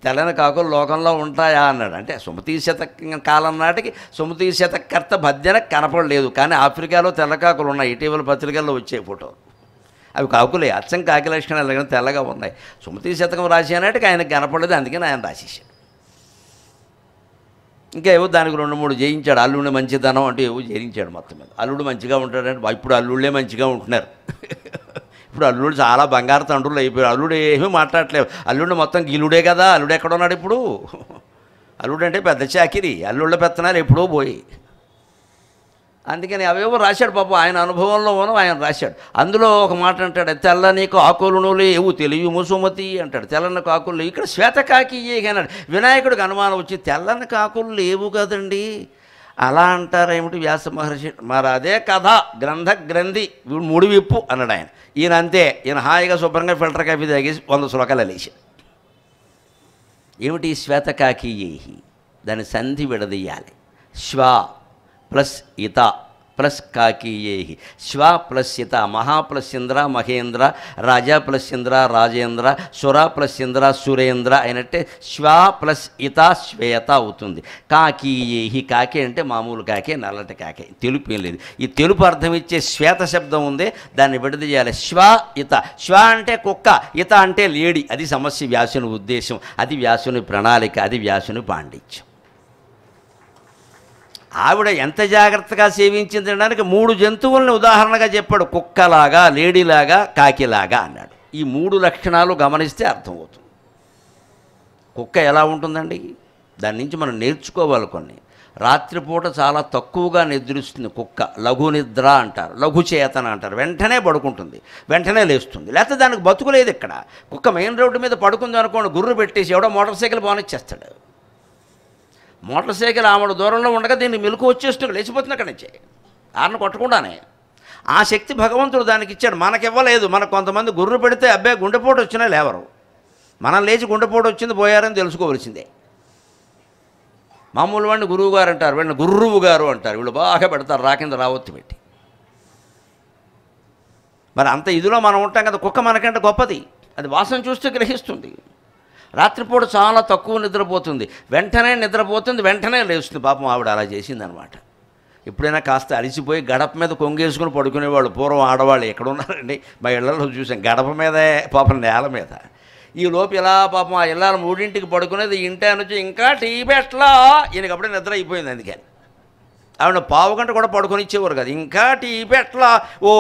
తెల్లని కాకులు లోకంలో ఉంటాయా అన్నాడు. అంటే సుమతి శతక కాలం నాటికి సుమతి శతకర్త భద్యన కనపడలేదు, కానీ ఆఫ్రికాలో తెల్లకాకులు ఉన్నాయి. ఇటీవల పత్రికల్లో వచ్చే ఫోటో అవి కాకులే, అచ్చం కాకి లక్షణాలు కానీ తెల్లగా ఉన్నాయి. సుమతి శతకం రాసి అన్నట్టుగా ఆయనకు కనపడలేదు, అందుకని ఆయన రాసేసాడు. ఇంకా ఏవో దానికి 2-3 చేయించాడు. అల్లుడిని మంచిదనం అంటే ఏవో చేయించాడు. మొత్తం మీద అల్లుడు మంచిగా ఉంటాడంటే ఇప్పుడు అల్లుళ్ళే మంచిగా ఉంటున్నారు. ఇప్పుడు అల్లుడు చాలా బంగారు తండ్రులు అయిపోయారు. అల్లుడు ఏమీ మాట్లాడలేవు. అల్లుడు మొత్తం గిలుడే కదా. అల్లుడు ఎక్కడ ఉన్నాడు ఇప్పుడు? అల్లుడు అంటే పెద్ద చాకిరి. అల్లుళ్ళ పెత్తనాలు ఎప్పుడో పోయి. అందుకని అవేవో రాశాడు పాపం, ఆయన అనుభవంలో ఆయన రాశాడు. అందులో ఒక మాట అంటాడు, తెల్లని కాకులను లేవు తెలియము సుమతి అంటాడు. తెల్లని కాకులు లేవు. ఇక్కడ శ్వేతకాకి అన్నాడు. వినాయకుడికి అనుమానం వచ్చి తెల్లని కాకులు లేవు కదండి అలా అంటారేమిటి వ్యాస మహర్షి? మరి అదే కథ గ్రంథి ముడి విప్పు అన్నాడు ఆయన. ఈయన అంతే, ఈయన హాయిగా శుభ్రంగా ఫిల్టర్ కాఫీ తాగేసి 100 శ్లోకాలు లేచాడు. ఏమిటి శ్వేతకాకి? దాని సంధి విడదీయాలి. శ్వ ప్లస్ ఇత ప్లస్ కాకీయేహి, శ్వ ప్లస్ ఇత, మహా ప్లస్ ఇంద్ర మహేంద్ర, రాజా ప్లస్ ఇంద్ర రాజేంద్ర, సుర ప్లస్ ఇంద్ర సురేంద్ర అయినట్టే శ్వ ప్లస్ ఇత శ్వేత అవుతుంది. కాకీయేహి, కాకి అంటే మామూలు కాకే, నల్లటి కాకే, తెలుపు ఏం లేదు. ఈ తెలుపు అర్థం ఇచ్చే శ్వేత శబ్దం ఉందే దాన్ని విడద చేయాలి. శ్వ ఇత, శ్వ అంటే కుక్క, ఇత అంటే లేడి. అది సమస్య వ్యాసుని ఉద్దేశం, అది వ్యాసుని ప్రణాళిక, అది వ్యాసుని పాండిత్యం. ఆవిడ ఎంత జాగ్రత్తగా సేవించిందనడానికి 3 జంతువుల్ని ఉదాహరణగా చెప్పాడు. కుక్కలాగా, లేడీలాగా, కాకిలాగా అన్నాడు. ఈ 3 లక్షణాలు గమనిస్తే అర్థమవుతుంది. కుక్క ఎలా ఉంటుందండి, దాని నుంచి మనం నేర్చుకోవాలి కొన్ని. రాత్రిపూట చాలా తక్కువగా నిద్రిస్తుంది కుక్క, లఘు నిద్ర అంటారు, లఘు చేతన అంటారు. వెంటనే పడుకుంటుంది, వెంటనే లేస్తుంది. లేకపోతే దానికి బతుకులేదు. ఇక్కడ కుక్క మెయిన్ రోడ్డు మీద పడుకుంది అనుకోండి, గుర్రు పెట్టేసి ఎవడో మోటార్ సైకిల్ బానిచ్చేస్తాడు. మోటార్ సైకిల్ ఆమెడు దూరంలో ఉండగా దీన్ని మెలకు వచ్చేస్తుంది, లేచిపోతుంది అక్కడి నుంచి ఆరను కొట్టకుండానే. ఆ శక్తి భగవంతుడు దానికి ఇచ్చాడు, మనకివ్వలేదు. మనకు కొంతమంది గుర్రు పెడితే అబ్బాయి గుండెపోటు వచ్చినా లేవరు, మనం లేచి గుండెపోటు వచ్చింది పోయారని తెలుసుకోవలసిందే. మామూలు వాడిని గురువు గారు అంటారు, వీళ్ళని గుర్రువు గారు అంటారు. వీళ్ళు బాగా పెడతారు రాకింద రావత్తు పెట్టి. మరి అంత ఇదిలో మనం ఉంటాం కదా. కుక్క మనకంటే గొప్పది, అది వాసన చూస్తే గ్రహిస్తుంది. రాత్రిపూట చాలా తక్కువ నిద్రపోతుంది, వెంటనే నిద్రపోతుంది, వెంటనే లేస్తుంది. పాపం ఆవిడ అలా చేసిందనమాట. ఎప్పుడైనా కాస్త అలిసిపోయి గడప మీద కొంగేసుకుని పడుకునేవాళ్ళు పూర్వం ఆడవాళ్ళు. ఎక్కడ ఉన్నారండి, మా ఇళ్లలో చూసాం, గడప మీదే పాపం నేల మీద. ఈ లోపు ఇలా పాపం ఆ ఇళ్ళ 3ంటికి పడుకునేది, ఇంటి నుంచి ఇంకా టీ పెట్టలా, ఈయనకి అప్పుడే నిద్ర అయిపోయింది. అందుకని ఆవిడ 1/2 గంట కూడా పడుకొని ఇచ్చేవారు కదా. ఇంకా టీ పెట్టలా, ఓ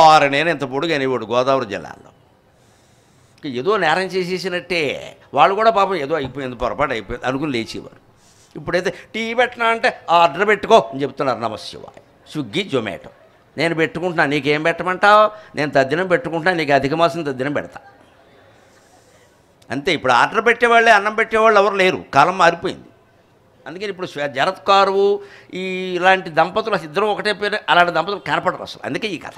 6 నేను ఇంత పొడుగు అనేవాడు గోదావరి జిల్లాలో. ఏదో నేరం చేసేసినట్టే వాళ్ళు కూడా పాపం ఏదో అయిపోయింది, పొరపాటు అయిపోయింది అనుకుని లేచేవారు. ఇప్పుడైతే టీ పెట్టినా అంటే ఆర్డర్ పెట్టుకో అని చెప్తున్నారు. నమశివాయ, స్విగ్గీ జొమాటో. నేను పెట్టుకుంటున్నా, నీకేం పెట్టమంటావు? నేను తద్దినం పెట్టుకుంటున్నా, నీకు అధిక మాసం తద్దినం పెడతా. అంతే. ఇప్పుడు ఆర్డర్ పెట్టేవాళ్ళే, అన్నం పెట్టేవాళ్ళు ఎవరు లేరు, కాలం మారిపోయింది. అందుకని ఇప్పుడు జరత్కారు ఇలాంటి దంపతులు ఇద్దరు ఒకటే పేరు, అలాంటి దంపతులు కనపడరు అసలు. అందుకే ఈ కథ.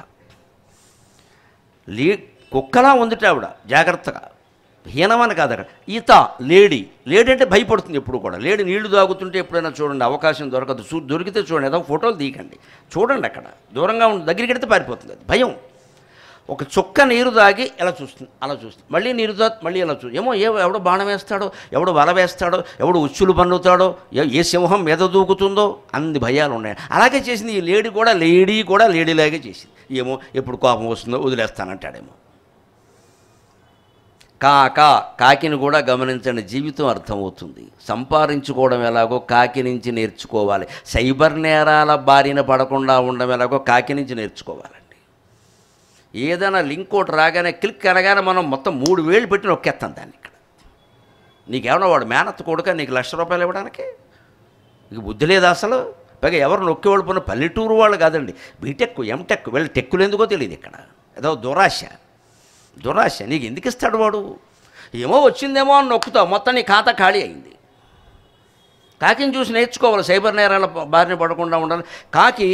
కుక్కలా ఉందిట ఆవిడ, జాగ్రత్తగా, హీనమని కాదు అక్కడ. ఈత లేడీ, లేడీ అంటే భయపడుతుంది ఎప్పుడు కూడా. లేడీ నీళ్లు తాగుతుంటే ఎప్పుడైనా చూడండి, అవకాశం దొరకదు. దొరికితే చూడండి, ఏదో ఫోటోలు తీయకండి, చూడండి. అక్కడ దూరంగా ఉండి దగ్గరికి వెడితే పారిపోతుంది, అది భయం. ఒక చుక్క నీరు తాగి ఎలా చూస్తుంది, అలా చూస్తుంది. మళ్ళీ నీరు తాగి మళ్ళీ ఎలా చూస్తుంది. ఏమో ఎవడో బాణం వేస్తాడో, ఎవడు వల వేస్తాడో, ఎవడు ఉచ్చులు పన్నుతాడో, ఏ సింహం మీద దూకుతుందో, అన్ని భయాలు ఉన్నాయి. అలాగే చేసింది ఈ లేడీ కూడా లేడీలాగే చేసింది. ఏమో ఎప్పుడు కోపం వస్తుందో వదిలేస్తానంటాడేమో. కాకిని కూడా గమనించండి, జీవితం అర్థమవుతుంది. సంపాదించుకోవడం ఎలాగో కాకి నుంచి నేర్చుకోవాలి. సైబర్ నేరాల బారిన పడకుండా ఉండడం ఎలాగో కాకి నుంచి నేర్చుకోవాలండి. ఏదైనా లింక్ ఒకటి రాగానే క్లిక్ అనగానే మనం మొత్తం 3 వేలు పెట్టి నొక్కేస్తాం దాన్ని. ఇక్కడ నీకేమన్నా వాడు మేనత్త కొడుక నీకు ₹1,00,000 ఇవ్వడానికి? నీకు బుద్ధి లేదు అసలు. పైగా ఎవరు నొక్కేవాళ్ళు పోయిన పల్లెటూరు వాళ్ళు కాదండి, బీటెక్ ఎంటెక్, వీళ్ళు టెక్కులు ఎందుకో తెలియదు. ఇక్కడ ఏదో దురాశ. నీకు ఎందుకు ఇస్తాడు వాడు? ఏమో వచ్చిందేమో అని నొక్కుతావు, మొత్తం నీ ఖాతా ఖాళీ అయింది. కాకిని చూసి నేర్చుకోవాలి, సైబర్ నేరాల బారిన పడకుండా ఉండాలి. కాకి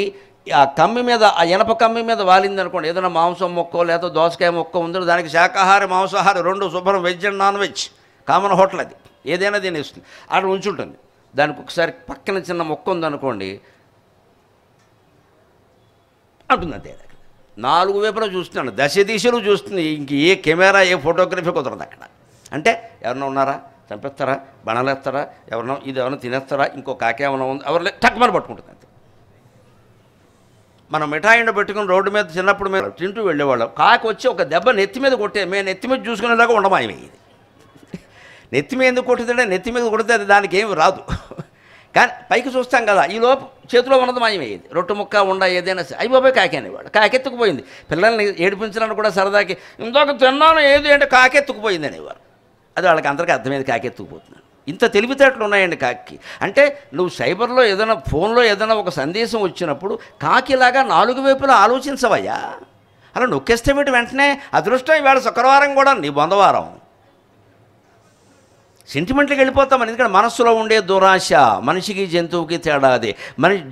ఆ కమ్మి మీద, ఆ ఇనప కమ్మి మీద వాలింది అనుకోండి, ఏదైనా మాంసం మొక్కో లేదా దోసకాయ మొక్క ఉందో, దానికి శాకాహారి మాంసాహారి 2 శుభ్రం, veg and non veg, common hotel అది, ఏదైనా తినేస్తుంది. అక్కడ ఉంచుంటుంది. దానికి ఒకసారి పక్కన చిన్న మొక్క ఉందనుకోండి అంటుంది. అంతే. 4 వైపులా చూస్తున్నాను, దశ దిశలు చూస్తుంది. ఇంక ఏ కెమెరా ఏ ఫోటోగ్రఫీ కుదరదు అక్కడ. అంటే ఎవరన్నా ఉన్నారా, చంపేస్తారా, బణలేస్తారా, ఎవరన్నా తినేస్తారా, ఇంకో కాకి ఏమైనా ఉంది, ఎవరు టక్కుమని పట్టుకుంటుంది. అంతే. మనం మిఠాయిండ పెట్టుకుని రోడ్డు మీద చిన్నప్పుడు మేము తింటూ వెళ్ళేవాళ్ళం. కాకి వచ్చి ఒక దెబ్బ నెత్తి మీద కొట్టే, మేము నెత్తి మీద చూసుకునేలాగా ఉండమాయమయ్యేది. నెత్తి మీద ఎందుకు కొట్టిందంటే, నెత్తి మీద కొడితే అది దానికి ఏమి రాదు, కానీ పైకి చూస్తాం కదా, ఈ లోపు చేతిలో ఉన్నది మాయమయ్యేది. రొట్టె ముక్క ఉండ ఏదైనా అయిపోయి కాకి అనేవాడు. కాకెత్తుకుపోయింది. పిల్లల్ని ఏడిపించడానికి కూడా సరదాకి ఇంకొక తిన్నాను ఏది అంటే కాకెత్తుకుపోయింది అనేవారు. అది వాళ్ళకి అందరికీ అర్థమైంది, కాకెత్తుకుపోతున్నాను. ఇంత తెలివితేటలు ఉన్నాయండి కాకి. అంటే నువ్వు సైబర్లో ఏదైనా ఫోన్లో ఏదైనా ఒక సందేశం వచ్చినప్పుడు కాకిలాగా 4 వైపులా ఆలోచించవయ్యా. అలా నొక్కేస్తే పెట్టి వెంటనే అదృష్టం ఇవాళ శుక్రవారం కూడా నీ బొందవారం సెంటిమెంట్కి వెళ్ళిపోతాం. ఎందుకంటే మనస్సులో ఉండే దురాశ మనిషికి జంతువుకి తేడా అదే.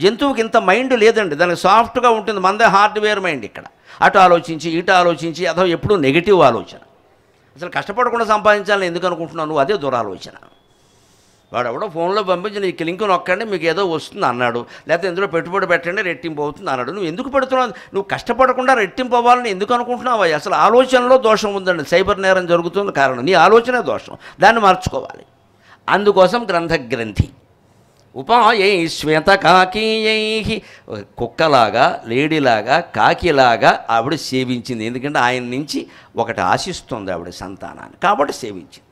జంతువుకి ఇంత మైండ్ లేదండి, దానికి సాఫ్ట్గా ఉంటుంది. మనదే హార్డ్వేర్ మైండ్. ఇక్కడ అటు ఆలోచించి ఇటు ఆలోచించి అదో ఎప్పుడూ నెగిటివ్ ఆలోచన. అసలు కష్టపడకుండా సంపాదించాలని ఎందుకు అనుకుంటున్నావు నువ్వు? అదే దురాలోచన. వాడు ఎవడో ఫోన్లో పంపించి నీకు లింక్ నొక్కండి మీకు ఏదో వస్తుంది అన్నాడు, లేకపోతే ఇందులో పెట్టుబడి పెట్టండి రెట్టింపు అవుతుంది అన్నాడు. నువ్వు ఎందుకు పెడుతున్నావు? నువ్వు కష్టపడకుండా రెట్టింపు అవ్వాలని ఎందుకు అనుకుంటున్నావు? అసలు ఆలోచనలో దోషం ఉందండి. సైబర్ నేరం జరుగుతుంది కారణం నీ ఆలోచనే దోషం. దాన్ని మార్చుకోవాలి. అందుకోసం గ్రంథి ఉపాయై శ్వేత కాకీయై, కుక్కలాగా లేడీలాగా కాకిలాగా ఆవిడ సేవించింది. ఎందుకంటే ఆయన నుంచి ఒకటి ఆశిస్తుంది ఆవిడ సంతానాన్ని, కాబట్టి సేవించింది.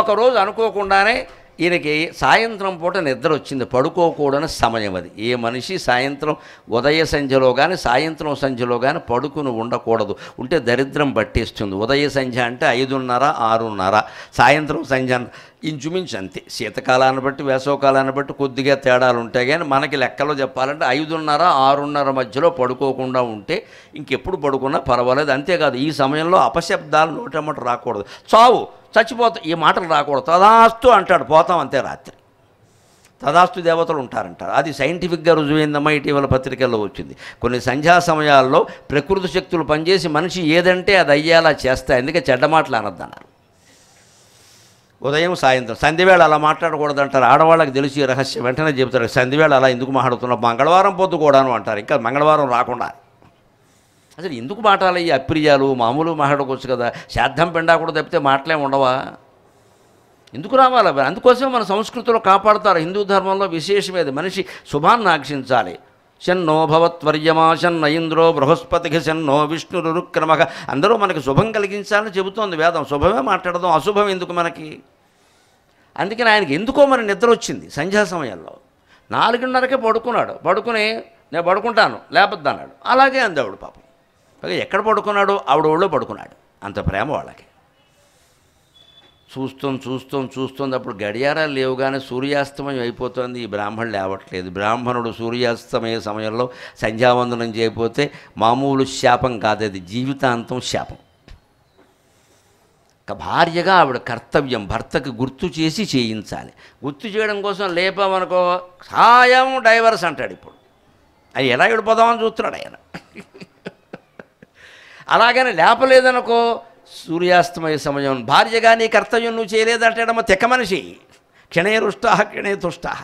ఒకరోజు అనుకోకుండానే ఈయనకి సాయంత్రం పూట నిద్ర వచ్చింది. పడుకోకూడని సమయం అది. ఏ మనిషి సాయంత్రం ఉదయ సంధ్యలో కానీ సాయంత్రం సంధ్యలో కానీ పడుకుని ఉండకూడదు. ఉంటే దరిద్రం పట్టేస్తుంది. ఉదయ సంధ్య అంటే 5:30, 6:30, సాయంత్రం సంధ్య ఇంచుమించు అంతే. శీతకాలాన్ని బట్టి వేసవకాలాన్ని బట్టి కొద్దిగా తేడాలు ఉంటాయి, కానీ మనకి లెక్కలో చెప్పాలంటే 5:30, 6:30 మధ్యలో పడుకోకుండా ఉంటే ఇంకెప్పుడు పడుకున్నా పర్వాలేదు. అంతేకాదు ఈ సమయంలో అపశబ్దాలు నోటమ్మట రాకూడదు. చావు చచ్చిపోతాం ఈ మాటలు రాకూడదు. తదాస్తు అంటాడు, పోతాం అంతే. రాత్రి తదాస్తు దేవతలు ఉంటారంటారు. అది సైంటిఫిక్గా రుజువైందమ్మా. ఇటీవల పత్రికల్లో వచ్చింది. కొన్ని సంధ్యా సమయాల్లో ప్రకృతి శక్తులు పనిచేసి మనిషి ఏదంటే అది అయ్యేలా చేస్తాయి. అందుకే చెడ్డ మాటలు అనొద్దన్నారు. ఉదయం సాయంత్రం సంధ్యవేళ అలా మాట్లాడకూడదు అంటారు. ఆడవాళ్ళకి తెలిసి రహస్యం వెంటనే చెబుతారు. సంధ్యవేళ అలా ఎందుకు మాట్లాడుతున్నావు? మంగళవారం పొద్దు కూడాను అంటారు. ఇంకా మంగళవారం రాకుండా అసలు ఎందుకు మాట్లాడాలి? ఈ అప్రియాలు మామూలు మాట్లాడుకోవచ్చు కదా. శ్రాద్ధం పెండా కూడా తప్పితే మాటలే ఉండవా? ఎందుకు రావాలి? అందుకోసమే మన సంస్కృతిలో కాపాడుతారు. హిందూ ధర్మంలో విశేషమేది. మనిషి శుభాన్ని ఆక్షించాలి. శన్నో భవత్వర్యమా శన్న ఇంద్రో బృహస్పతికి శన్నో విష్ణురుక్రమక. అందరూ మనకి శుభం కలిగించాలని చెబుతోంది వేదం. శుభమే మాట్లాడదాం, అశుభం ఎందుకు మనకి? అందుకని ఆయనకి ఎందుకో మరి నిద్ర వచ్చింది సంధ్యా సమయంలో. 4:30కే పడుకున్నాడు. పడుకుని నేను పడుకుంటాను లేపద్దు అన్నాడు. అలాగే అంది ఆవిడ. పాపం ఎక్కడ పడుకున్నాడు? ఆవిడ ఒళ్ళో పడుకున్నాడు. అంత ప్రేమ వాళ్ళకి. చూస్తుంది. అప్పుడు గడియారాలు లేవు, కానీ సూర్యాస్తమయం అయిపోతుంది. ఈ బ్రాహ్మణుడు లేవట్లేదు. బ్రాహ్మణుడు సూర్యాస్తమయ సమయంలో సంధ్యావందనం చేయకపోతే మామూలు శాపం కాదు, అది జీవితాంతం శాపం. భార్యగా ఆవిడ కర్తవ్యం భర్తకు గుర్తు చేసి చేయించాలి. గుర్తు చేయడం కోసం లేపామనుకో సాయం డైవర్స్ అంటాడు. ఇప్పుడు అది ఎలా విడిపోదామని చూస్తున్నాడు ఆయన. అలాగని లేపలేదనుకో సూర్యాస్తమయ సమయం భార్యగా నీ కర్తవ్యం నువ్వు చేయలేదంటాడమ్మ తెక్క మనిషి. క్షణే రుష్టాహ క్షణే తుష్టాహ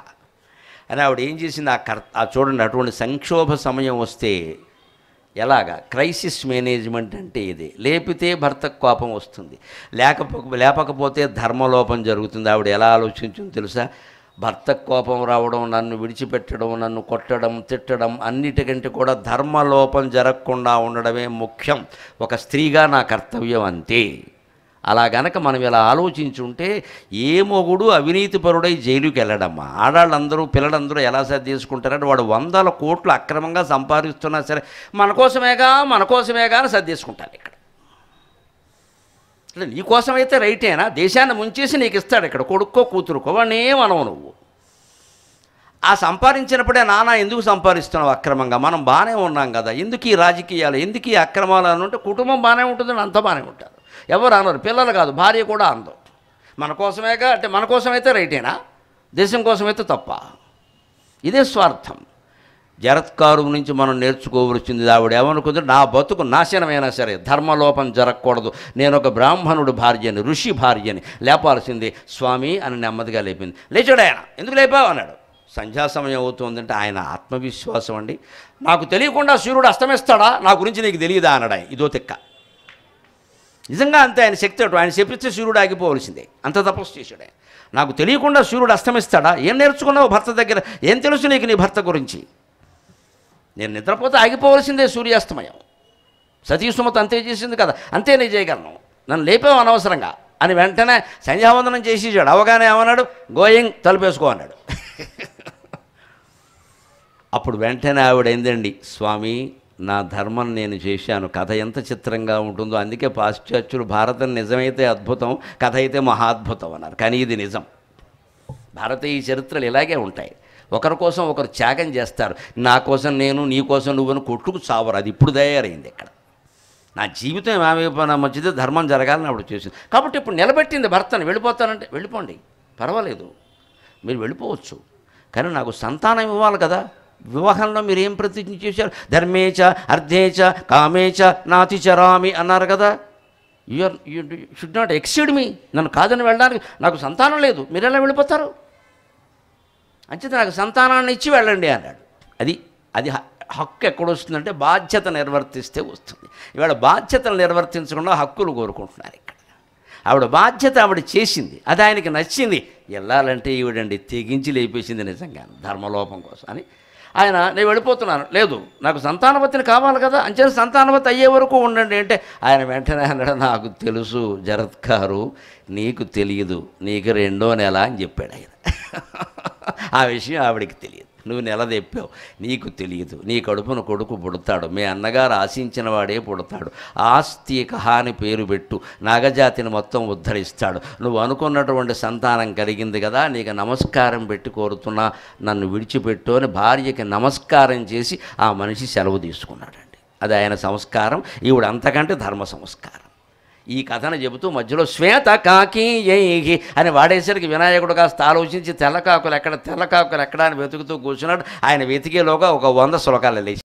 అని ఆవిడ ఏం చేసింది? ఆ చూడండి, అటువంటి సంక్షోభ సమయం వస్తే ఎలాగా క్రైసిస్ మేనేజ్మెంట్ అంటే ఇది. లేపితే భర్తకు కోపం వస్తుంది, లేపకపోతే ధర్మలోపం జరుగుతుంది. ఆవిడ ఎలా ఆలోచించింది తెలుసా? భర్తకు కోపం రావడం, నన్ను విడిచిపెట్టడం, నన్ను కొట్టడం, తిట్టడం అన్నిటికంటే కూడా ధర్మలోపం జరగకుండా ఉండడమే ముఖ్యం. ఒక స్త్రీగా నా కర్తవ్యం అంతే. అలా గనక మనం ఇలా ఆలోచించుంటే ఏ మొగుడు అవినీతిపరుడై జైలుకి వెళ్ళడమ్మా. ఆడాళ్ళందరూ పిల్లలందరూ ఎలా సర్దేసుకుంటారంటే వాడు 100 కోట్లు అక్రమంగా సంపాదిస్తున్నా సరే మన కోసమేగా అని సర్దేసుకుంటాను. ఇక్కడ అంటే నీకోసమైతే రైటేనా? దేశాన్ని ముంచేసి నీకు ఇస్తాడు ఇక్కడ కొడుక్కో కూతురుకో, వాడిని ఏమనవు నువ్వు. ఆ సంపాదించినప్పుడే నాన్న ఎందుకు సంపాదిస్తున్నావు అక్రమంగా? మనం బాగానే ఉన్నాం కదా, ఎందుకు ఈ రాజకీయాలు, ఎందుకు ఈ అక్రమాలు అని ఉంటే కుటుంబం బాగానే ఉంటుందని అంత బాగానే ఉంటారు. ఎవరు అనరు, పిల్లలు కాదు, భార్య కూడా అందు. మన కోసమేగా అంటే మన కోసమైతే రైటేనా? దేశం కోసమైతే తప్ప. ఇదే స్వార్థం. జరత్కారు నుంచి మనం నేర్చుకోవలసింది ఆవిడ ఏమనుకుంది? నా బతుకు నాశనమైనా సరే ధర్మలోపం జరగకూడదు, నేను ఒక బ్రాహ్మణుడు భార్యని, ఋషి భార్యని, లేపాల్సింది స్వామి అని నెమ్మదిగా లేపింది. లేచాడు ఆయన. ఎందుకు లేపావు అన్నాడు. సంధ్యా సమయం అవుతుందంటే ఆయన ఆత్మవిశ్వాసం అండి. నాకు తెలియకుండా సూర్యుడు అస్తమిస్తాడా, నా గురించి నీకు తెలియదా అన్నాడు ఆయన. ఇదో తిక్క. నిజంగా అంతే, ఆయన శక్తి అటు. ఆయన చెప్పిస్తే సూర్యుడు ఆగిపోవలసిందే. అంత తపస్సు చేశాడు ఆయన. నాకు తెలియకుండా సూర్యుడు అస్తమిస్తాడా? ఏం నేర్చుకున్నావు భర్త దగ్గర? ఏం తెలుసు నీకు నీ భర్త గురించి? నేను నిద్రపోతే ఆగిపోవలసిందే సూర్యాస్తమయం. సతీసుమత అంతే చేసింది కదా, అంతే నేను చేయగలను, నన్ను లేపావు అనవసరంగా అని వెంటనే సంధ్యావందనం చేసేసాడు. అవగానే ఏమన్నాడు? గోయింగ్, తలుపేసుకో అన్నాడు. అప్పుడు వెంటనే ఆవిడ ఏందండి, స్వామి నా ధర్మం నేను చేశాను. కథ ఎంత చిత్రంగా ఉంటుందో. అందుకే పాశ్చాత్యులు భారతం నిజమైతే అద్భుతం, కథ అయితే మహాద్భుతం అన్నారు. కానీ ఇది నిజం. భారతీయ చరిత్రలు ఇలాగే ఉంటాయి. ఒకరి కోసం ఒకరు త్యాగం చేస్తారు. నా కోసం నేను, నీ కోసం నువ్వుని కొట్టుకు చావరు. అది ఇప్పుడు తయారైంది. ఇక్కడ నా జీవితం ఏమైపోయినా మంచిది, ధర్మం జరగాలని ఆవిడ చేసింది. కాబట్టి ఇప్పుడు నిలబెట్టింది భర్తను. వెళ్ళిపోతానంటే వెళ్ళిపోండి, పర్వాలేదు, మీరు వెళ్ళిపోవచ్చు, కానీ నాకు సంతానం ఇవ్వాలి కదా. వివాహంలో మీరు ఏం ప్రతిజ్ఞ చేశారు? ధర్మేచ అర్థేచ కామేచ నాతిచరామి అన్నారు కదా. యు షుడ్ నాట్ ఎక్సీడ్ మీ. నన్ను కాదని వెళ్ళడానికి నాకు సంతానం లేదు, మీరు ఎలా వెళ్ళిపోతారు? అంచేత నాకు సంతానాన్ని ఇచ్చి వెళ్ళండి అన్నాడు. అది అది హక్కు ఎక్కడొస్తుందంటే బాధ్యత నిర్వర్తిస్తే వస్తుంది. ఇవాళ బాధ్యతలు నిర్వర్తించకుండా హక్కులు కోరుకుంటున్నారు ఇక్కడ. ఆవిడ బాధ్యత ఆవిడ చేసింది, అది ఆయనకి నచ్చింది. వెళ్ళాలంటే ఈవిడండి తెగించి లేపేసింది నిజంగా ధర్మలోపం కోసం అని. ఆయన నేను వెళ్ళిపోతున్నాను, లేదు నాకు సంతానవతిని కావాలి కదా, అంచేత సంతానవతి అయ్యే వరకు ఉండండి అంటే ఆయన వెంటనే అన్నాడు, నాకు తెలుసు జరత్కారు, నీకు తెలియదు, నీకు 2వ నెల అని చెప్పాడు ఆయన. ఆ విషయం ఆవిడికి తెలియదు. నువ్వు నెల తెప్పావు, నీకు తెలియదు. నీ కడుపున కొడుకు పుడతాడు, మీ అన్నగారు ఆశించిన వాడే పుడతాడు. ఆస్తి కహాని పేరు పెట్టు, నాగజాతిని మొత్తం ఉద్ధరిస్తాడు. నువ్వు అనుకున్నటువంటి సంతానం కలిగింది కదా, నీకు నమస్కారం పెట్టి కోరుతున్నా, నన్ను విడిచిపెట్టు అని భార్యకి నమస్కారం చేసి ఆ మనిషి సెలవు తీసుకున్నాడండి. అది ఆయన సంస్కారం. ఈవిడ అంతకంటే ధర్మ సంస్కారం. ఈ కథను చెబుతూ మధ్యలో శ్వేత కాకి అని వాడేసరికి వినాయకుడు కాస్త ఆలోచించి తెల్లకాకులు ఎక్కడ అని వెతుకుతూ కూర్చున్నాడు. ఆయన వెతికేలోగా ఒక 100 శ్లోకాలు లేచి